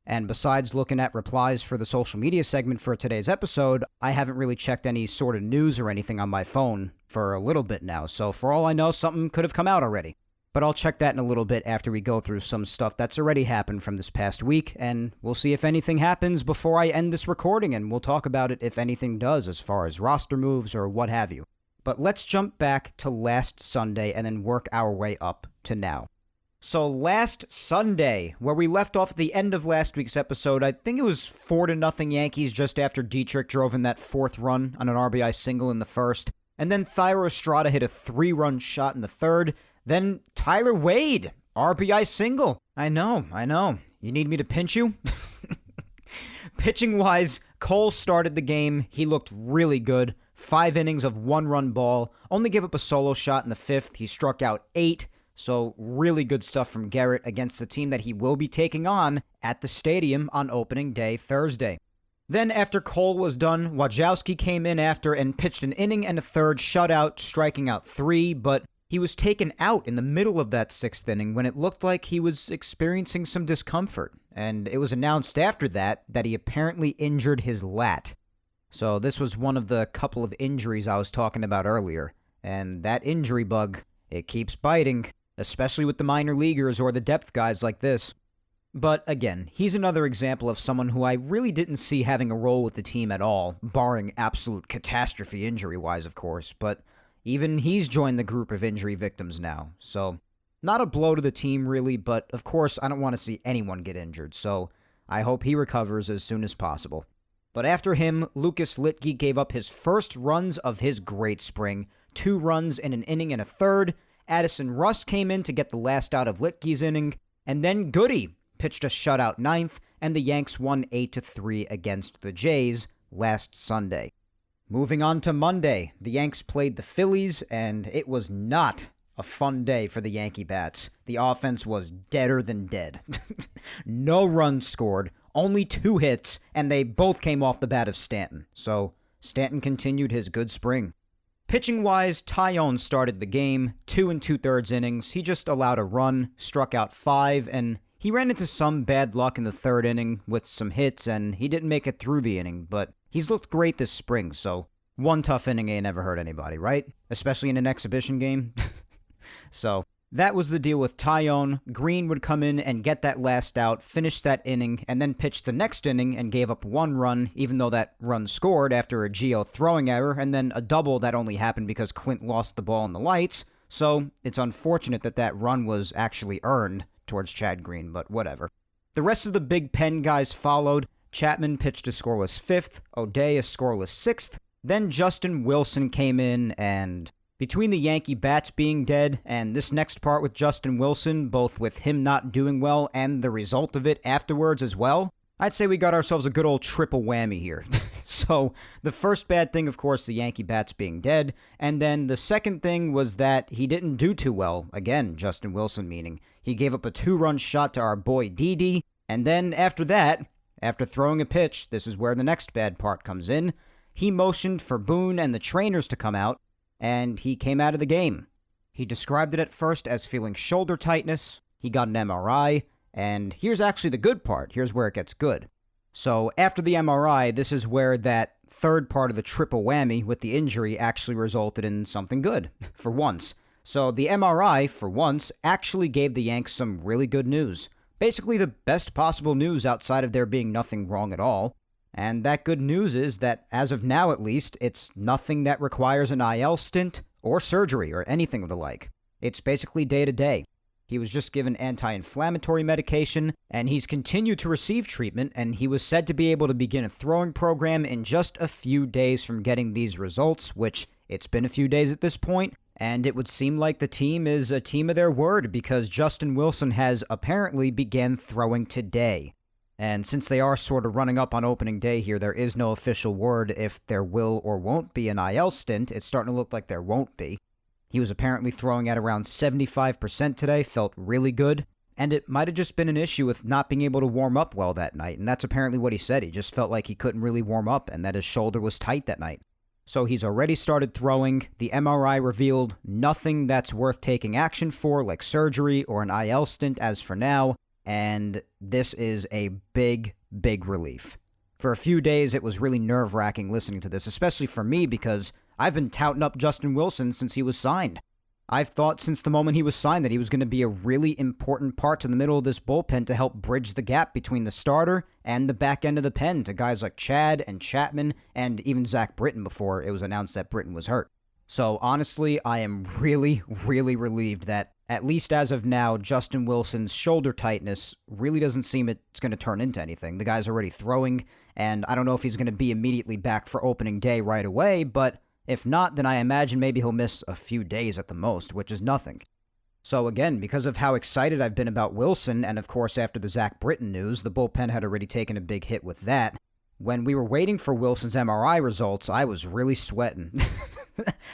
And besides looking at replies for the social media segment for today's episode, I haven't really checked any sort of news or anything on my phone for a little bit now, so for all I know, something could have come out already. But I'll check that in a little bit after we go through some stuff that's already happened from this past week, and we'll see if anything happens before I end this recording, and we'll talk about it if anything does as far as roster moves or what have you. But let's jump back to last Sunday and then work our way up to now. So last Sunday, where we left off at the end of last week's episode, I think it was 4-0 Yankees just after Dietrich drove in that fourth run on an RBI single in the first, and then Thairo Estrada hit a 3-run shot in the third. Then Tyler Wade, RBI single. I know. You need me to pinch you? Pitching-wise, Cole started the game. He looked really good. 5 innings of 1-run ball. Only gave up a solo shot in the 5th. He struck out 8. So really good stuff from Garrett against the team that he will be taking on at the stadium on opening day Thursday. Then after Cole was done, Wojciechowski came in after and pitched an inning and a third, shutout, striking out 3, but he was taken out in the middle of that 6th inning when it looked like he was experiencing some discomfort, and it was announced after that he apparently injured his lat. So this was one of the couple of injuries I was talking about earlier, and that injury bug, it keeps biting, especially with the minor leaguers or the depth guys like this. But again, he's another example of someone who I really didn't see having a role with the team at all, barring absolute catastrophe injury-wise, of course, but even he's joined the group of injury victims now, so not a blow to the team really, but of course I don't want to see anyone get injured, so I hope he recovers as soon as possible. But after him, Lucas Litke gave up his first runs of his great spring, 2 runs in an inning and a third. Addison Russ came in to get the last out of Litke's inning, and then Goody pitched a shutout 9th, and the Yanks won 8-3 against the Jays last Sunday. Moving on to Monday, the Yanks played the Phillies, and it was not a fun day for the Yankee bats. The offense was deader than dead. No runs scored, only 2 hits, and they both came off the bat of Stanton. So Stanton continued his good spring. Pitching-wise, Taillon started the game, 2 2/3 innings. He just allowed a run, struck out 5, and He ran into some bad luck in the third inning with some hits, and he didn't make it through the inning, but he's looked great this spring, so one tough inning ain't never hurt anybody, right? Especially in an exhibition game. So that was the deal with Tyone. Green would come in and get that last out, finish that inning, and then pitch the next inning and gave up one run, even though that run scored after a Gio throwing error, and then a double that only happened because Clint lost the ball in the lights. So it's unfortunate that that run was actually earned towards Chad Green, but whatever. The rest of the Big Pen guys followed. Chapman pitched a scoreless fifth, O'Day a scoreless sixth, then Justin Wilson came in, and between the Yankee bats being dead and this next part with Justin Wilson, both with him not doing well and the result of it afterwards as well, I'd say we got ourselves a good old triple whammy here. So the first bad thing, of course, the Yankee bats being dead, and then the second thing was that he didn't do too well. Again, Justin Wilson meaning. He gave up a 2-run shot to our boy Didi, and then after that, after throwing a pitch, this is where the next bad part comes in, he motioned for Boone and the trainers to come out, and he came out of the game. He described it at first as feeling shoulder tightness, he got an MRI, and here's actually the good part, here's where it gets good. So after the MRI, this is where that third part of the triple whammy with the injury actually resulted in something good, for once. So the MRI, for once, actually gave the Yanks some really good news. Basically the best possible news outside of there being nothing wrong at all. And that good news is that, as of now at least, it's nothing that requires an IL stint or surgery or anything of the like. It's basically day to day. He was just given anti-inflammatory medication, and he's continued to receive treatment, and he was said to be able to begin a throwing program in just a few days from getting these results, which it's been a few days at this point, and it would seem like the team is a team of their word because Justin Wilson has apparently began throwing today. And since they are sort of running up on opening day here, there is no official word if there will or won't be an IL stint. It's starting to look like there won't be. He was apparently throwing at around 75% today, felt really good, and it might have just been an issue with not being able to warm up well that night, and that's apparently what he said. He just felt like he couldn't really warm up and that his shoulder was tight that night. So he's already started throwing. The MRI revealed nothing that's worth taking action for, like surgery or an IL stint as for now, and this is a big, big relief. For a few days, it was really nerve-wracking listening to this, especially for me because I've been touting up Justin Wilson since he was signed. I've thought since the moment he was signed that he was going to be a really important part to the middle of this bullpen to help bridge the gap between the starter and the back end of the pen to guys like Chad and Chapman and even Zach Britton before it was announced that Britton was hurt. So honestly, I am really, really relieved that, at least as of now, Justin Wilson's shoulder tightness really doesn't seem it's going to turn into anything. The guy's already throwing, and I don't know if he's going to be immediately back for opening day right away, but if not, then I imagine maybe he'll miss a few days at the most, which is nothing. So again, because of how excited I've been about Wilson, and of course after the Zach Britton news, the bullpen had already taken a big hit with that, when we were waiting for Wilson's MRI results, I was really sweating.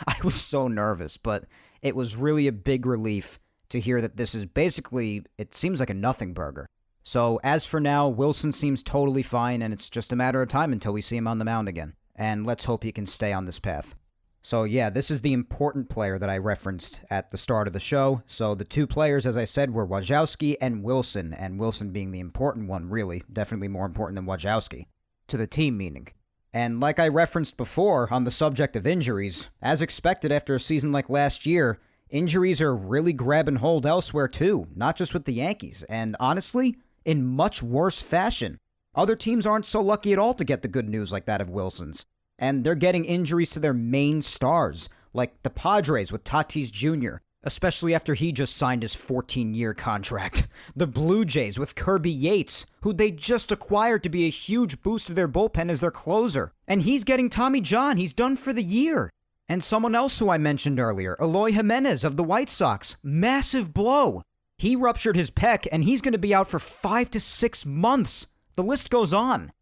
I was so nervous, but it was really a big relief to hear that this is basically, it seems like a nothing burger. So as for now, Wilson seems totally fine, and it's just a matter of time until we see him on the mound again. And let's hope he can stay on this path. So yeah, this is the important player that I referenced at the start of the show. So the two players, as I said, were Wojciechowski and Wilson being the important one, really, definitely more important than Wojciechowski. To the team, meaning. And like I referenced before on the subject of injuries, as expected after a season like last year, injuries are really grabbing hold elsewhere too, not just with the Yankees, and honestly, in much worse fashion. Other teams aren't so lucky at all to get the good news like that of Wilson's, and they're getting injuries to their main stars, like the Padres with Tatis Jr., especially after he just signed his 14-year contract. The Blue Jays with Kirby Yates, who they just acquired to be a huge boost to their bullpen as their closer, and he's getting Tommy John, he's done for the year. And someone else who I mentioned earlier, Eloy Jimenez of the White Sox, massive blow. He ruptured his pec, and he's going to be out for 5 to 6 months. The list goes on.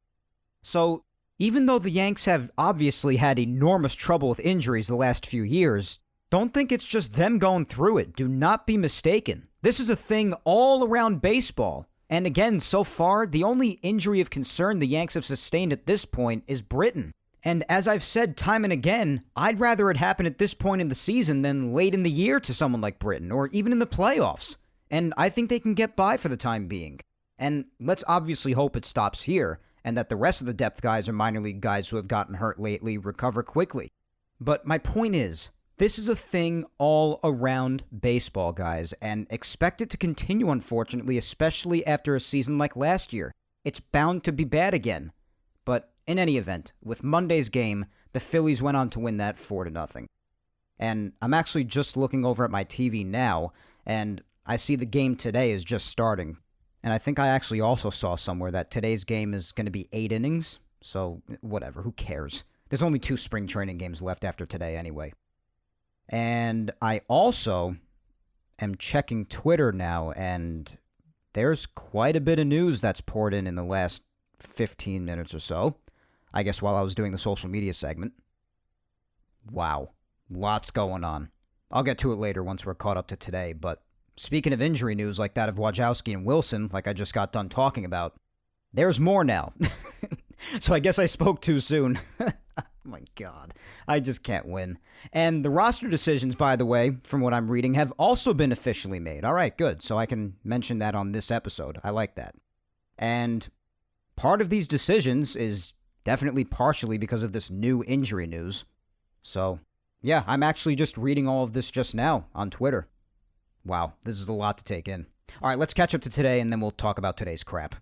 So, even though the Yanks have obviously had enormous trouble with injuries the last few years, don't think it's just them going through it. Do not be mistaken. This is a thing all around baseball. And again, so far, the only injury of concern the Yanks have sustained at this point is Britton. And as I've said time and again, I'd rather it happen at this point in the season than late in the year to someone like Britton, or even in the playoffs. and I think they can get by for the time being. And let's obviously hope it stops here, and that the rest of the depth guys or minor league guys who have gotten hurt lately recover quickly. But my point is, this is a thing all around baseball, guys, and expect it to continue, unfortunately, especially after a season like last year. It's bound to be bad again. But in any event, with Monday's game, the Phillies went on to win that 4-0. And I'm actually just looking over at my TV now, and I see the game today is just starting. And I think I actually also saw somewhere that today's game is going to be 8 innings. So, whatever, who cares? There's only 2 spring training games left after today anyway. And I also am checking Twitter now, and there's quite a bit of news that's poured in the last 15 minutes or so. I guess while I was doing the social media segment. Wow. Lots going on. I'll get to it later once we're caught up to today, but speaking of injury news like that of Wojciechowski and Wilson, like I just got done talking about, there's more now. So I guess I spoke too soon. Oh my God. I just can't win. And the roster decisions, by the way, from what I'm reading, have also been officially made. All right, good. So I can mention that on this episode. I like that. And part of these decisions is definitely partially because of this new injury news. So, yeah, I'm actually just reading all of this just now on Twitter. Wow, this is a lot to take in. All right, let's catch up to today, and then we'll talk about today's crap.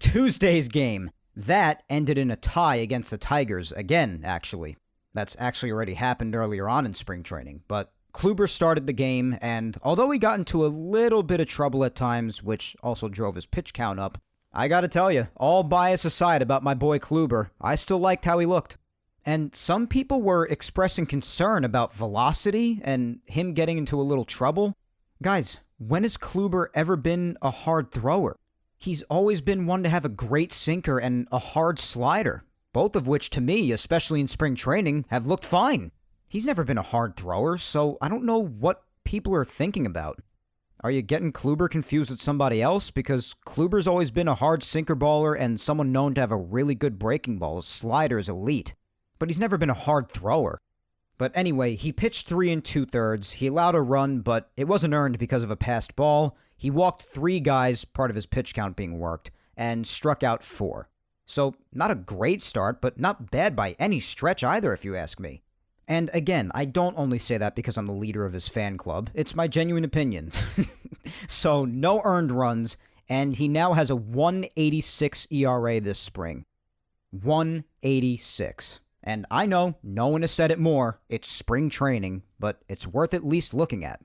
Tuesday's game. That ended in a tie against the Tigers, again, actually. That's actually already happened earlier on in spring training, but Kluber started the game, and although he got into a little bit of trouble at times, which also drove his pitch count up, I gotta tell you, all bias aside about my boy Kluber, I still liked how he looked. And some people were expressing concern about velocity and him getting into a little trouble. Guys, when has Kluber ever been a hard thrower? He's always been one to have a great sinker and a hard slider, both of which to me, especially in spring training, have looked fine. He's never been a hard thrower, so I don't know what people are thinking about. Are you getting Kluber confused with somebody else? Because Kluber's always been a hard sinker baller and someone known to have a really good breaking ball. His slider is elite. But he's never been a hard thrower. But anyway, he pitched 3 2/3. He allowed a run, but it wasn't earned because of a passed ball. He walked 3 guys, part of his pitch count being worked, and struck out 4. So, not a great start, but not bad by any stretch either, if you ask me. And again, I don't only say that because I'm the leader of his fan club. It's my genuine opinion. So, no earned runs, and he now has a 1.86 ERA this spring. 1.86. And I know, no one has said it more, it's spring training, but it's worth at least looking at.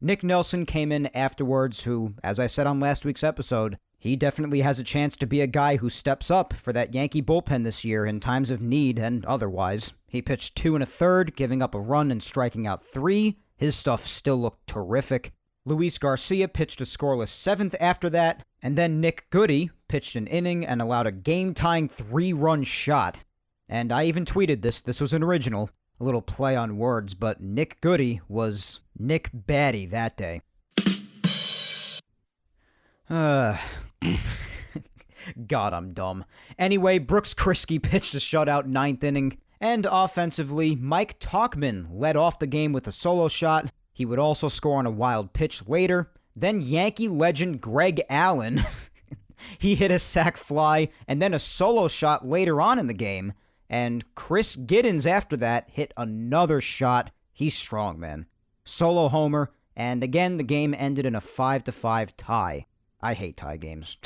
Nick Nelson came in afterwards who, as I said on last week's episode, he definitely has a chance to be a guy who steps up for that Yankee bullpen this year in times of need and otherwise. He pitched 2 1/3, giving up a run and striking out 3. His stuff still looked terrific. Luis Garcia pitched a scoreless 7th after that, and then Nick Goody pitched an inning and allowed a game-tying 3-run shot. And I even tweeted this was an original, a little play on words, but Nick Goody was Nick Batty that day. God, I'm dumb. Anyway, Brooks Kriske pitched a shutout 9th inning, and offensively, Mike Tauchman led off the game with a solo shot. He would also score on a wild pitch later. Then Yankee legend Greg Allen, he hit a sac fly, and then a solo shot later on in the game. And Chris Giddens after that hit another shot. He's strong, man. Solo homer, and again, the game ended in a 5-5 tie. I hate tie games.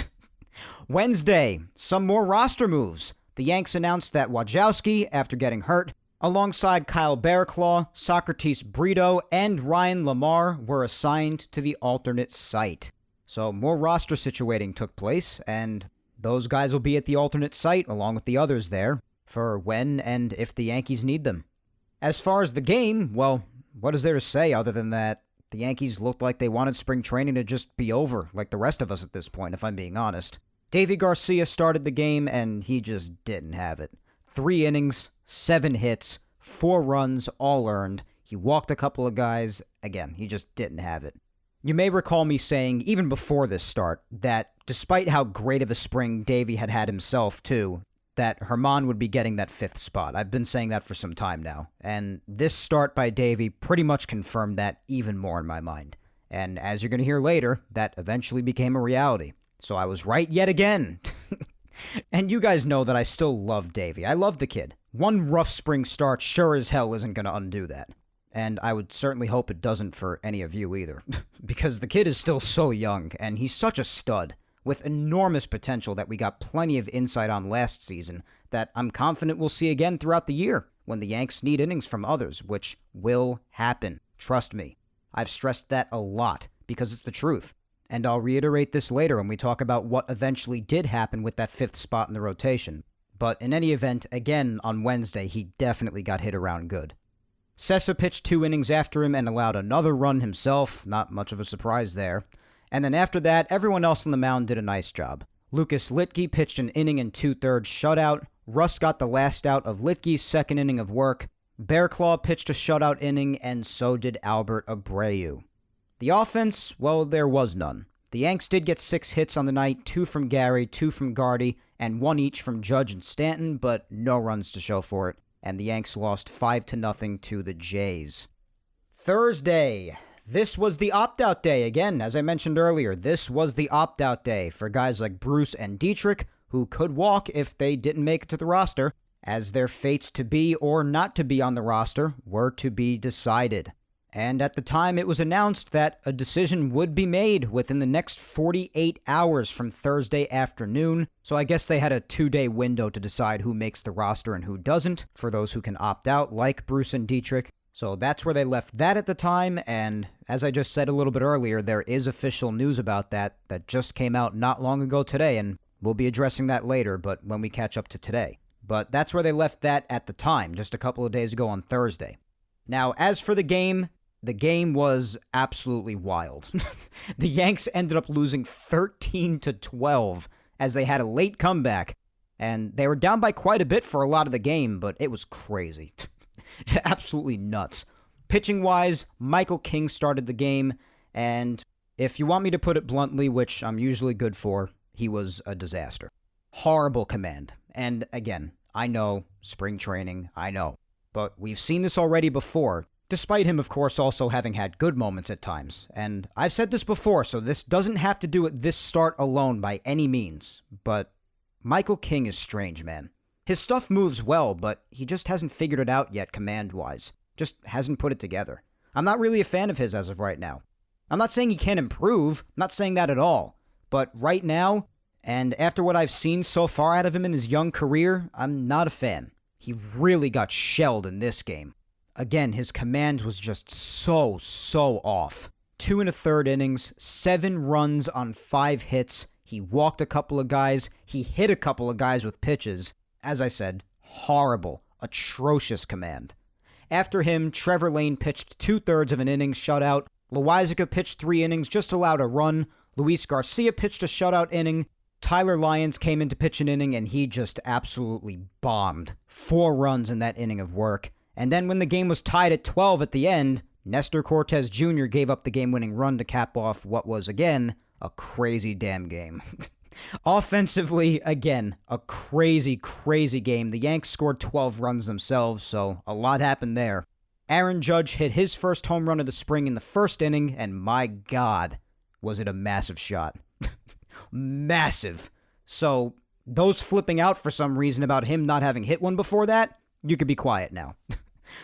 Wednesday, some more roster moves. The Yanks announced that Wojciechowski, after getting hurt, alongside Kyle Bearclaw, Socrates Brito, and Ryan Lamar were assigned to the alternate site. So more roster situating took place, and those guys will be at the alternate site along with the others there for when and if the Yankees need them. As far as the game, well, what is there to say other than that the Yankees looked like they wanted spring training to just be over, like the rest of us at this point, if I'm being honest. Davy Garcia started the game, and he just didn't have it. 3 innings, 7 hits, 4 runs, all earned. He walked a couple of guys. Again, he just didn't have it. You may recall me saying, even before this start, that despite how great of a spring Davy had had himself, too, that Herman would be getting that 5th spot. I've been saying that for some time now. And this start by Davy pretty much confirmed that even more in my mind. And as you're going to hear later, that eventually became a reality. So I was right yet again. And you guys know that I still love Davey. I love the kid. One rough spring start sure as hell isn't going to undo that. And I would certainly hope it doesn't for any of you either. Because the kid is still so young, and he's such a stud, with enormous potential that we got plenty of insight on last season that I'm confident we'll see again throughout the year when the Yanks need innings from others, which will happen. Trust me. I've stressed that a lot because it's the truth. And I'll reiterate this later when we talk about what eventually did happen with that fifth spot in the rotation. But in any event, again on Wednesday, he definitely got hit around good. Sessa pitched 2 innings after him and allowed another run himself, not much of a surprise there. And then after that, everyone else on the mound did a nice job. Lucas Litke pitched an inning and 2/3 shutout. Russ got the last out of Litke's second inning of work. Bearclaw pitched a shutout inning, and so did Albert Abreu. The offense, well, there was none. The Yanks did get 6 hits on the night, 2 from Gary, 2 from Gardy, and 1 each from Judge and Stanton, but no runs to show for it. And the Yanks lost 5-0 to the Jays. Thursday. This was the opt-out day. Again, as I mentioned earlier, this was the opt-out day for guys like Bruce and Dietrich, who could walk if they didn't make it to the roster, as their fates to be or not to be on the roster were to be decided. And at the time, it was announced that a decision would be made within the next 48 hours from Thursday afternoon. So I guess they had a 2-day window to decide who makes the roster and who doesn't, for those who can opt out, like Bruce and Dietrich. So that's where they left that at the time, and as I just said a little bit earlier, there is official news about that just came out not long ago today, and we'll be addressing that later, but when we catch up to today. But that's where they left that at the time, just a couple of days ago on Thursday. Now, as for the game was absolutely wild. The Yanks ended up losing 13-12 as they had a late comeback, and they were down by quite a bit for a lot of the game, but it was crazy. Absolutely nuts. Pitching-wise, Michael King started the game, and if you want me to put it bluntly, which I'm usually good for, he was a disaster. Horrible command. And again, I know, spring training, I know. But we've seen this already before, despite him, of course, also having had good moments at times. And I've said this before, so this doesn't have to do with this start alone by any means. But Michael King is strange, man. His stuff moves well, but he just hasn't figured it out yet command-wise. Just hasn't put it together. I'm not really a fan of his as of right now. I'm not saying he can't improve, I'm not saying that at all. But right now, and after what I've seen so far out of him in his young career, I'm not a fan. He really got shelled in this game. Again, his command was just so off. 2 1/3 innings, 7 runs on 5 hits. He walked a couple of guys. He hit a couple of guys with pitches. As I said, horrible, atrocious command. After him, Trevor Lane pitched 2/3 of an inning shutout. Loizaga pitched 3 innings, just allowed a run. Luis Garcia pitched a shutout inning. Tyler Lyons came in to pitch an inning, and he just absolutely bombed. 4 runs in that inning of work. And then when the game was tied at 12 at the end, Nestor Cortez Jr. gave up the game-winning run to cap off what was, again, a crazy damn game. Offensively, again, a crazy game. The Yanks scored 12 runs themselves, so a lot happened there. Aaron Judge hit his first home run of the spring in the first inning, and my God, was it a massive shot. Massive. So, those flipping out for some reason about him not having hit one before that, you could be quiet now.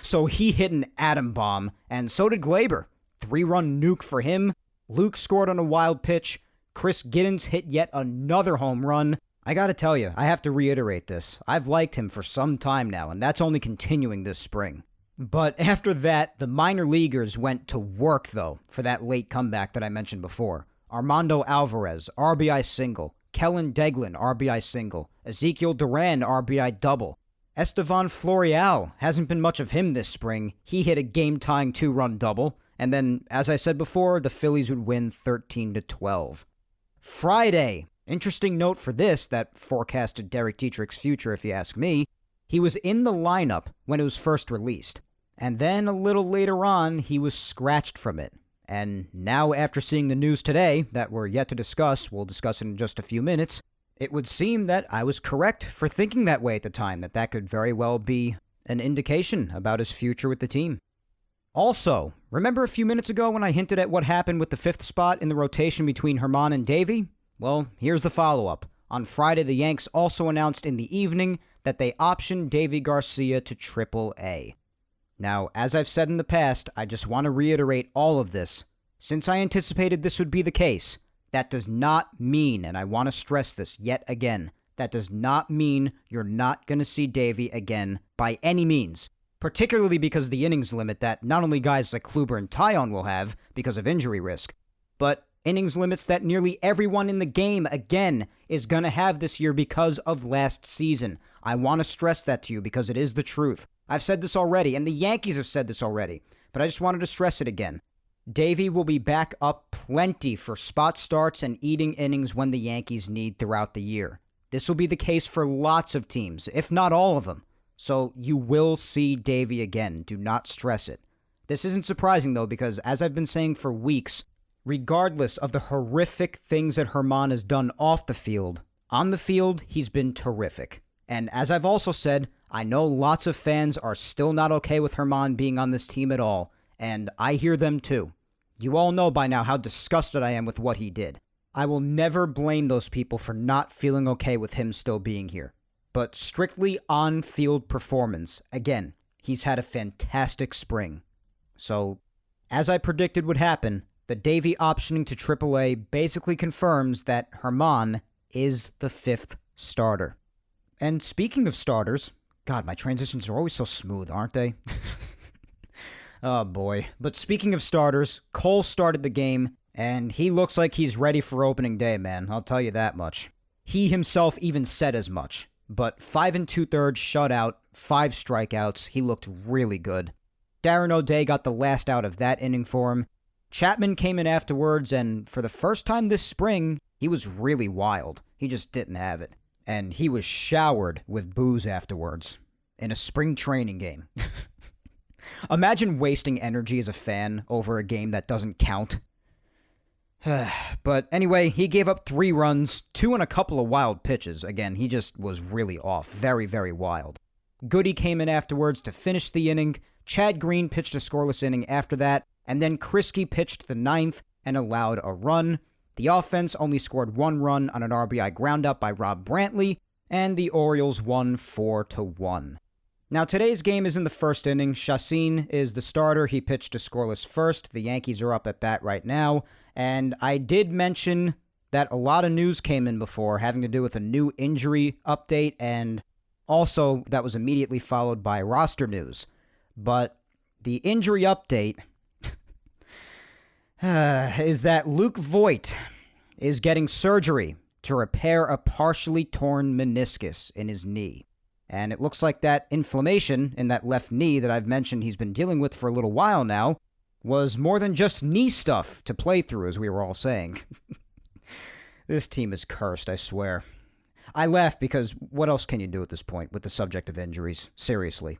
So he hit an atom bomb, and so did Glaber. 3-run nuke for him. Luke scored on a wild pitch. Chris Giddens hit yet another home run. I gotta tell you, I have to reiterate this. I've liked him for some time now, and that's only continuing this spring. But after that, the minor leaguers went to work, though, for that late comeback that I mentioned before. Armando Alvarez, RBI single. Kellen Deglin, RBI single. Ezekiel Duran, RBI double. Estevan Florial, hasn't been much of him this spring. He hit a game-tying 2-run double. And then, as I said before, the Phillies would win 13-12. Friday. Interesting note for this that forecasted Derek Dietrich's future, if you ask me. He was in the lineup when it was first released. And then a little later on, he was scratched from it. And now, after seeing the news today that we're yet to discuss, we'll discuss it in just a few minutes, it would seem that I was correct for thinking that way at the time, that could very well be an indication about his future with the team. Also, remember a few minutes ago when I hinted at what happened with the fifth spot in the rotation between Herman and Davey? Well, here's the follow-up. On Friday, the Yanks also announced in the evening that they optioned Davey Garcia to Triple-A. Now, as I've said in the past, I just want to reiterate all of this. Since I anticipated this would be the case, that does not mean, and I want to stress this yet again, that does not mean you're not going to see Davey again by any means. Particularly because of the innings limit that not only guys like Kluber and Taillon will have because of injury risk, but innings limits that nearly everyone in the game, again, is going to have this year because of last season. I want to stress that to you because it is the truth. I've said this already, and the Yankees have said this already, but I just wanted to stress it again. Davey will be back up plenty for spot starts and eating innings when the Yankees need throughout the year. This will be the case for lots of teams, if not all of them. So you will see Davey again. Do not stress it. This isn't surprising, though, because as I've been saying for weeks, regardless of the horrific things that Herman has done off the field, on the field, he's been terrific. And as I've also said, I know lots of fans are still not okay with Herman being on this team at all, and I hear them too. You all know by now how disgusted I am with what he did. I will never blame those people for not feeling okay with him still being here. But strictly on-field performance, again, he's had a fantastic spring. So, as I predicted would happen, the Davey optioning to Triple-A basically confirms that Herman is the fifth starter. And speaking of starters, God, my transitions are always so smooth, aren't they? Oh boy. But speaking of starters, Cole started the game, and he looks like he's ready for opening day, man. I'll tell you that much. He himself even said as much. But 5 2/3 shutout, 5 strikeouts. He looked really good. Darren O'Day got the last out of that inning for him. Chapman came in afterwards, and for the first time this spring, he was really wild. He just didn't have it. And he was showered with booze afterwards in a spring training game. Imagine wasting energy as a fan over a game that doesn't count. But anyway, he gave up 3 runs, 2 and a couple of wild pitches. Again, he just was really off. Very, very wild. Goody came in afterwards to finish the inning. Chad Green pitched a scoreless inning after that. And then Krisky pitched the 9th and allowed a run. The offense only scored 1 run on an RBI groundout by Rob Brantley. And the Orioles won 4-1. Now, today's game is in the first inning. Chacin is the starter. He pitched a scoreless first. The Yankees are up at bat right now. And I did mention that a lot of news came in before having to do with a new injury update, and also that was immediately followed by roster news. But the injury update is that Luke Voit is getting surgery to repair a partially torn meniscus in his knee. And it looks like that inflammation in that left knee that I've mentioned he's been dealing with for a little while now was more than just knee stuff to play through, as we were all saying. This team is cursed, I swear. I laugh because what else can you do at this point with the subject of injuries? Seriously.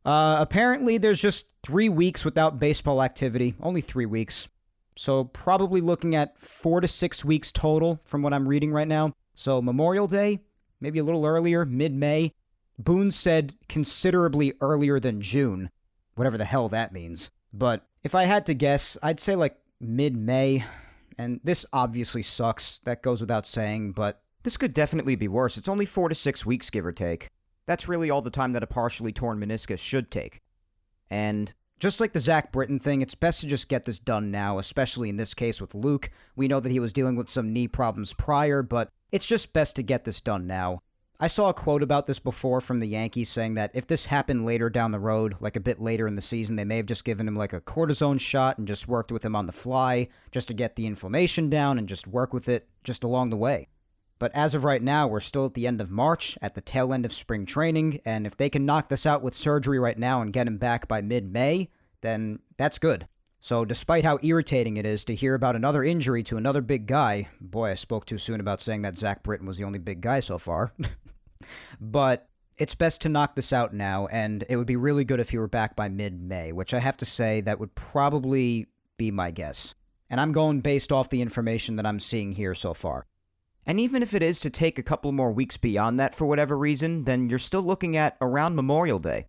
Apparently, there's just 3 weeks without baseball activity. Only 3 weeks. So probably looking at 4 to 6 weeks total from what I'm reading right now. So Memorial Day, maybe a little earlier, mid-May. Boone said considerably earlier than June, whatever the hell that means. But if I had to guess, I'd say like mid-May. And this obviously sucks. That goes without saying, but this could definitely be worse. It's only 4 to 6 weeks, give or take. That's really all the time that a partially torn meniscus should take. And just like the Zach Britton thing, it's best to just get this done now, especially in this case with Luke. We know that he was dealing with some knee problems prior, but it's just best to get this done now. I saw a quote about this before from the Yankees saying that if this happened later down the road, like a bit later in the season, they may have just given him like a cortisone shot and just worked with him on the fly just to get the inflammation down and just work with it just along the way. But as of right now, we're still at the end of March, at the tail end of spring training, and if they can knock this out with surgery right now and get him back by mid-May, then that's good. So despite how irritating it is to hear about another injury to another big guy, boy, I spoke too soon about saying that Zach Britton was the only big guy so far. But it's best to knock this out now, and it would be really good if he were back by mid-May, which I have to say that would probably be my guess. And I'm going based off the information that I'm seeing here so far. And even if it is to take a couple more weeks beyond that for whatever reason, then you're still looking at around Memorial Day.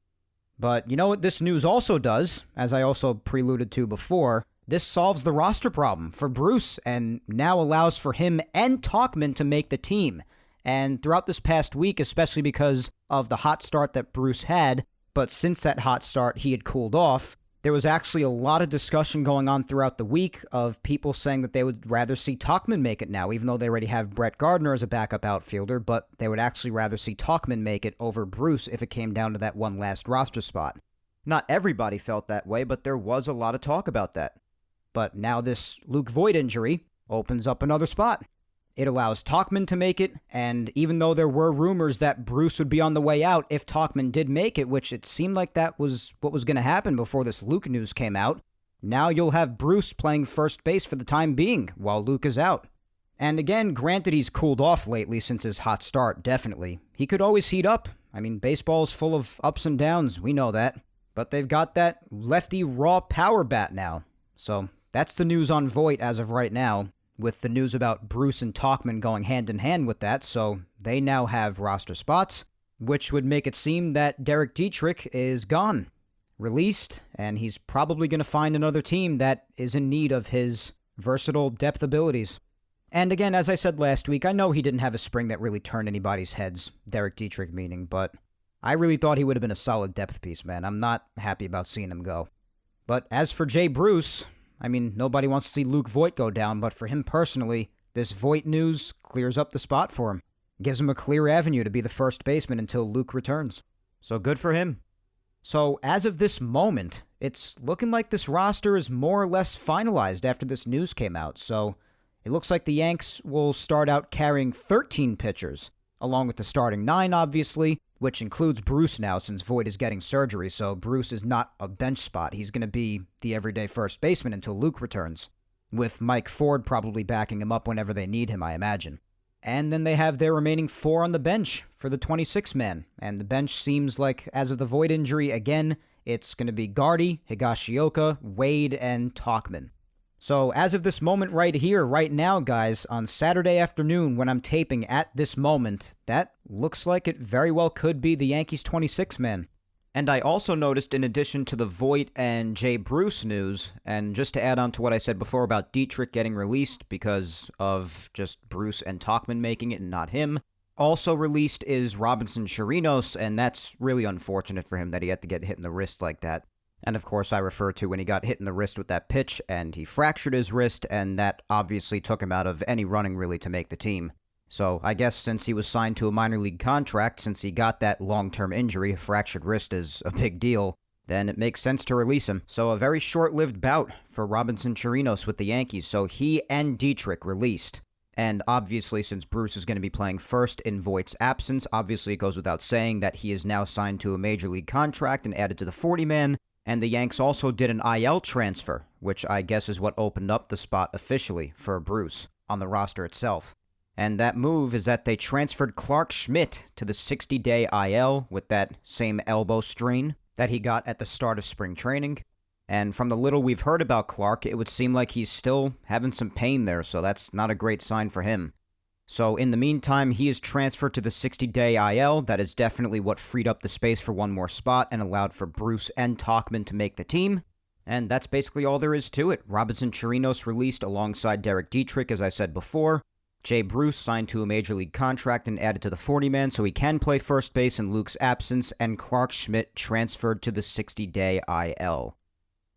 But you know what this news also does, as I also preluded to before? This solves the roster problem for Bruce and now allows for him and Tauchman to make the team. And throughout this past week, especially because of the hot start that Bruce had, but since that hot start he had cooled off, there was actually a lot of discussion going on throughout the week of people saying that they would rather see Tauchman make it now, even though they already have Brett Gardner as a backup outfielder, but they would actually rather see Tauchman make it over Bruce if it came down to that one last roster spot. Not everybody felt that way, but there was a lot of talk about that. But now this Luke Voit injury opens up another spot. It allows Tauchman to make it, and even though there were rumors that Bruce would be on the way out if Tauchman did make it, which it seemed like that was what was going to happen before this Luke news came out, now you'll have Bruce playing first base for the time being while Luke is out. And again, granted he's cooled off lately since his hot start, definitely. He could always heat up. I mean, baseball is full of ups and downs, we know that. But they've got that lefty raw power bat now. So that's the news on Voit as of right now, with the news about Bruce and Tauchman going hand in hand with that, so they now have roster spots, which would make it seem that Derek Dietrich is gone, released, and he's probably going to find another team that is in need of his versatile depth abilities. And again, as I said last week, I know he didn't have a spring that really turned anybody's heads, Derek Dietrich meaning, but I really thought he would have been a solid depth piece, man. I'm not happy about seeing him go. But as for Jay Bruce, I mean, nobody wants to see Luke Voit go down, but for him personally, this Voit news clears up the spot for him. Gives him a clear avenue to be the first baseman until Luke returns. So good for him. So as of this moment, it's looking like this roster is more or less finalized after this news came out. So it looks like the Yanks will start out carrying 13 pitchers, along with the starting 9, obviously, which includes Bruce now since Voit is getting surgery, so Bruce is not a bench spot. He's going to be the everyday first baseman until Luke returns, with Mike Ford probably backing him up whenever they need him, I imagine. And then they have their remaining 4 on the bench for the 26-man, and the bench seems like, as of the Voit injury, again, it's going to be Gardy, Higashioka, Wade, and Tauchman. So as of this moment right here, right now, guys, on Saturday afternoon when I'm taping at this moment, that looks like it very well could be the Yankees 26-man. And I also noticed, in addition to the Voit and Jay Bruce news, and just to add on to what I said before about Dietrich getting released because of just Bruce and Tauchman making it and not him, also released is Robinson Chirinos, and that's really unfortunate for him that he had to get hit in the wrist like that. And of course, I refer to when he got hit in the wrist with that pitch, and he fractured his wrist, and that obviously took him out of any running, really, to make the team. So I guess since he was signed to a minor league contract, since he got that long-term injury, a fractured wrist is a big deal, then it makes sense to release him. So a very short-lived bout for Robinson Chirinos with the Yankees, so he and Dietrich released. And obviously, since Bruce is going to be playing first in Voigt's absence, obviously it goes without saying that he is now signed to a major league contract and added to the 40-man, and the Yanks also did an IL transfer, which I guess is what opened up the spot officially for Bruce on the roster itself. And that move is that they transferred Clark Schmidt to the 60-day IL with that same elbow strain that he got at the start of spring training. And from the little we've heard about Clark, it would seem like he's still having some pain there, so that's not a great sign for him. So in the meantime, he is transferred to the 60-day IL. That is definitely what freed up the space for one more spot and allowed for Bruce and Tauchman to make the team. And that's basically all there is to it. Robinson Chirinos released alongside Derek Dietrich, as I said before. Jay Bruce signed to a major league contract and added to the 40-man so he can play first base in Luke's absence, and Clark Schmidt transferred to the 60-day IL.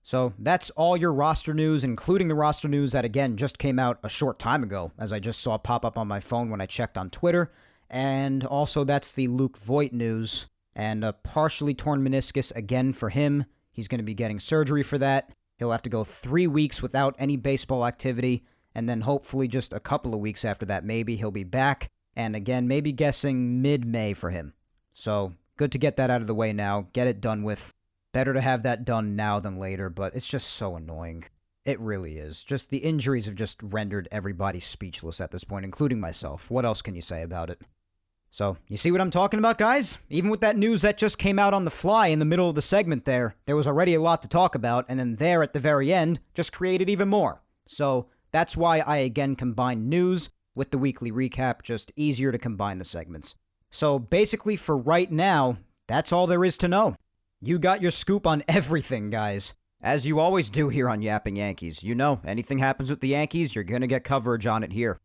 So that's all your roster news, including the roster news that, again, just came out a short time ago, as I just saw pop up on my phone when I checked on Twitter. And also that's the Luke Voit news, and a partially torn meniscus again for him. He's going to be getting surgery for that. He'll have to go 3 weeks without any baseball activity, and then hopefully just a couple of weeks after that, maybe he'll be back. And again, maybe guessing mid-May for him. So good to get that out of the way now, get it done with. Better to have that done now than later, but it's just so annoying. It really is. Just the injuries have just rendered everybody speechless at this point, including myself. What else can you say about it? So, you see what I'm talking about, guys? Even with that news that just came out on the fly in the middle of the segment there was already a lot to talk about, and then there at the very end just created even more. So, that's why I again combine news with the weekly recap, just easier to combine the segments. So, basically for right now, that's all there is to know. You got your scoop on everything, guys. As you always do here on Yapping Yankees. You know, anything happens with the Yankees, you're gonna get coverage on it here.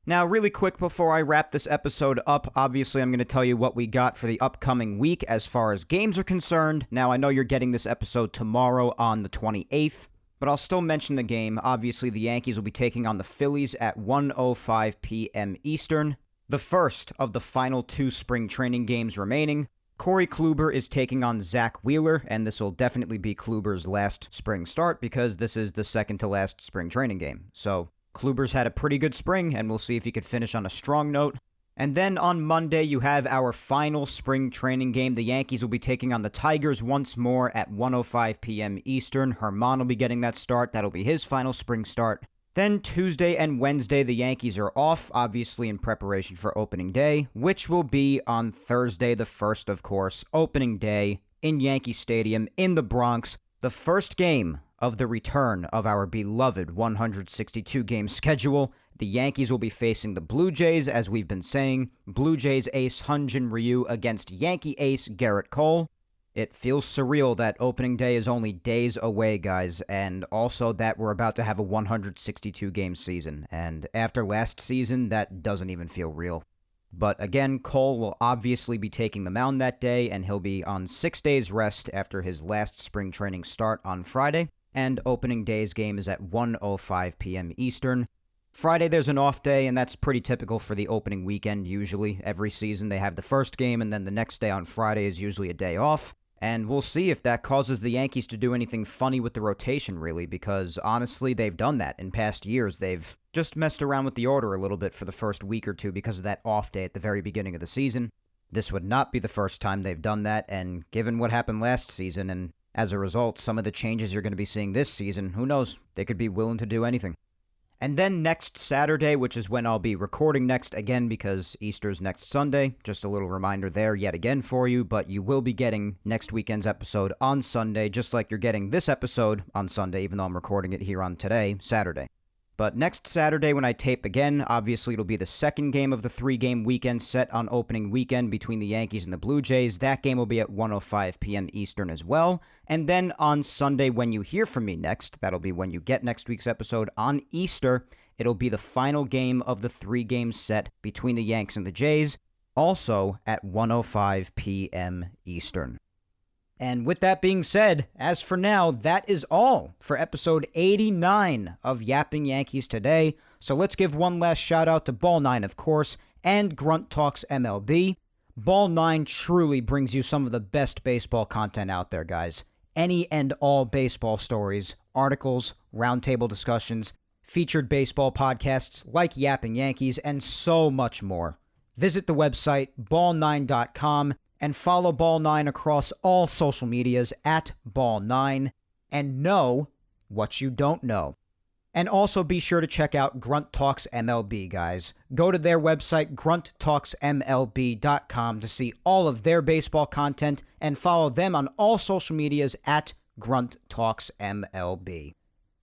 Now, really quick before I wrap this episode up, obviously I'm going to tell you what we got for the upcoming week as far as games are concerned. Now, I know you're getting this episode tomorrow on the 28th, but I'll still mention the game. Obviously, the Yankees will be taking on the Phillies at 1:05 p.m. Eastern, the first of the final 2 spring training games remaining. Corey Kluber is taking on Zach Wheeler, and this will definitely be Kluber's last spring start because this is the second to last spring training game. So, Kluber's had a pretty good spring, and we'll see if he could finish on a strong note. And then on Monday, you have our final spring training game. The Yankees will be taking on the Tigers once more at 1:05 p.m. Eastern. Herman will be getting that start. That'll be his final spring start. Then Tuesday and Wednesday, the Yankees are off, obviously in preparation for opening day, which will be on Thursday the 1st, of course, opening day in Yankee Stadium in the Bronx. The first game of the return of our beloved 162-game schedule. The Yankees will be facing the Blue Jays, as we've been saying. Blue Jays ace Hyun-Jin Ryu against Yankee ace Garrett Cole. It feels surreal that opening day is only days away, guys, and also that we're about to have a 162-game season. And after last season, that doesn't even feel real. But again, Cole will obviously be taking the mound that day, and he'll be on 6 days rest after his last spring training start on Friday. And opening day's game is at 1:05 p.m. Eastern. Friday there's an off day, and that's pretty typical for the opening weekend usually. Every season they have the first game, and then the next day on Friday is usually a day off. And we'll see if that causes the Yankees to do anything funny with the rotation, really, because honestly, they've done that in past years. They've just messed around with the order a little bit for the first week or two because of that off day at the very beginning of the season. This would not be the first time they've done that, and given what happened last season, and as a result, some of the changes you're going to be seeing this season, who knows, they could be willing to do anything. And then next Saturday, which is when I'll be recording next again because Easter's next Sunday, just a little reminder there yet again for you, but you will be getting next weekend's episode on Sunday, just like you're getting this episode on Sunday, even though I'm recording it here on today, Saturday. But next Saturday when I tape again, obviously it'll be the second game of the 3-game weekend set on opening weekend between the Yankees and the Blue Jays. That game will be at 1:05 p.m. Eastern as well. And then on Sunday when you hear from me next, that'll be when you get next week's episode on Easter, it'll be the final game of the 3-game set between the Yanks and the Jays, also at 1:05 p.m. Eastern. And with that being said, as for now, that is all for episode 89 of Yapping Yankees today. So let's give one last shout out to Ball9, of course, and Grunt Talks MLB. Ball9 truly brings you some of the best baseball content out there, guys. Any and all baseball stories, articles, roundtable discussions, featured baseball podcasts like Yapping Yankees, and so much more. Visit the website, ball9.com, and follow Ball9 across all social medias at Ball9, and know what you don't know. And also be sure to check out Grunt Talks MLB, guys. Go to their website, grunttalksmlb.com, to see all of their baseball content, and follow them on all social medias at Grunt Talks MLB.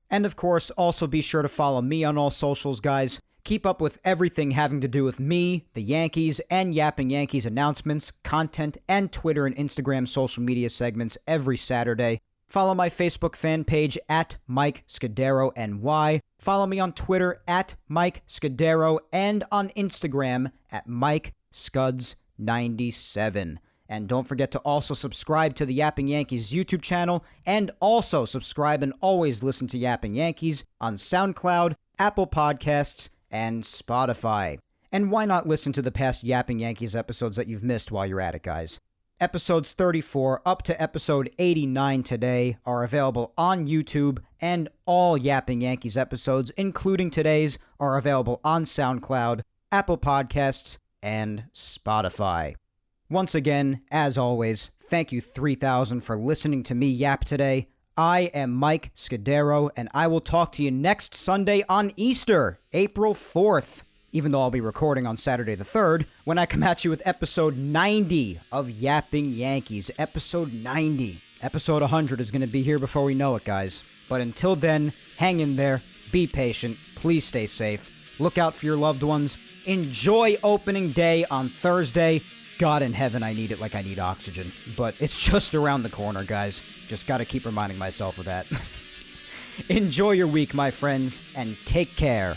And of course, also be sure to follow me on all socials, guys. Keep up with everything having to do with me, the Yankees, and Yapping Yankees announcements, content, and Twitter and Instagram social media segments every Saturday. Follow my Facebook fan page at Mike Scudero NY. Follow me on Twitter at Mike Scudero and on Instagram at Mike Scuds97. And don't forget to also subscribe to the Yapping Yankees YouTube channel, and also subscribe and always listen to Yapping Yankees on SoundCloud, Apple Podcasts, and Spotify. And why not listen to the past Yapping Yankees episodes that you've missed while you're at it, guys? Episodes 34 up to episode 89 today are available on YouTube, and all Yapping Yankees episodes, including today's, are available on SoundCloud, Apple Podcasts, and Spotify. Once again, as always, thank you 3,000 for listening to me yap today. I am Mike Scudero, and I will talk to you next Sunday on Easter, April 4th, even though I'll be recording on Saturday the 3rd, when I come at you with episode 90 of Yapping Yankees. Episode 90. Episode 100 is going to be here before we know it, guys. But until then, hang in there, be patient, please stay safe, look out for your loved ones, enjoy opening day on Thursday, God in heaven, I need it like I need oxygen. But it's just around the corner, guys. Just gotta keep reminding myself of that. Enjoy your week, my friends, and take care.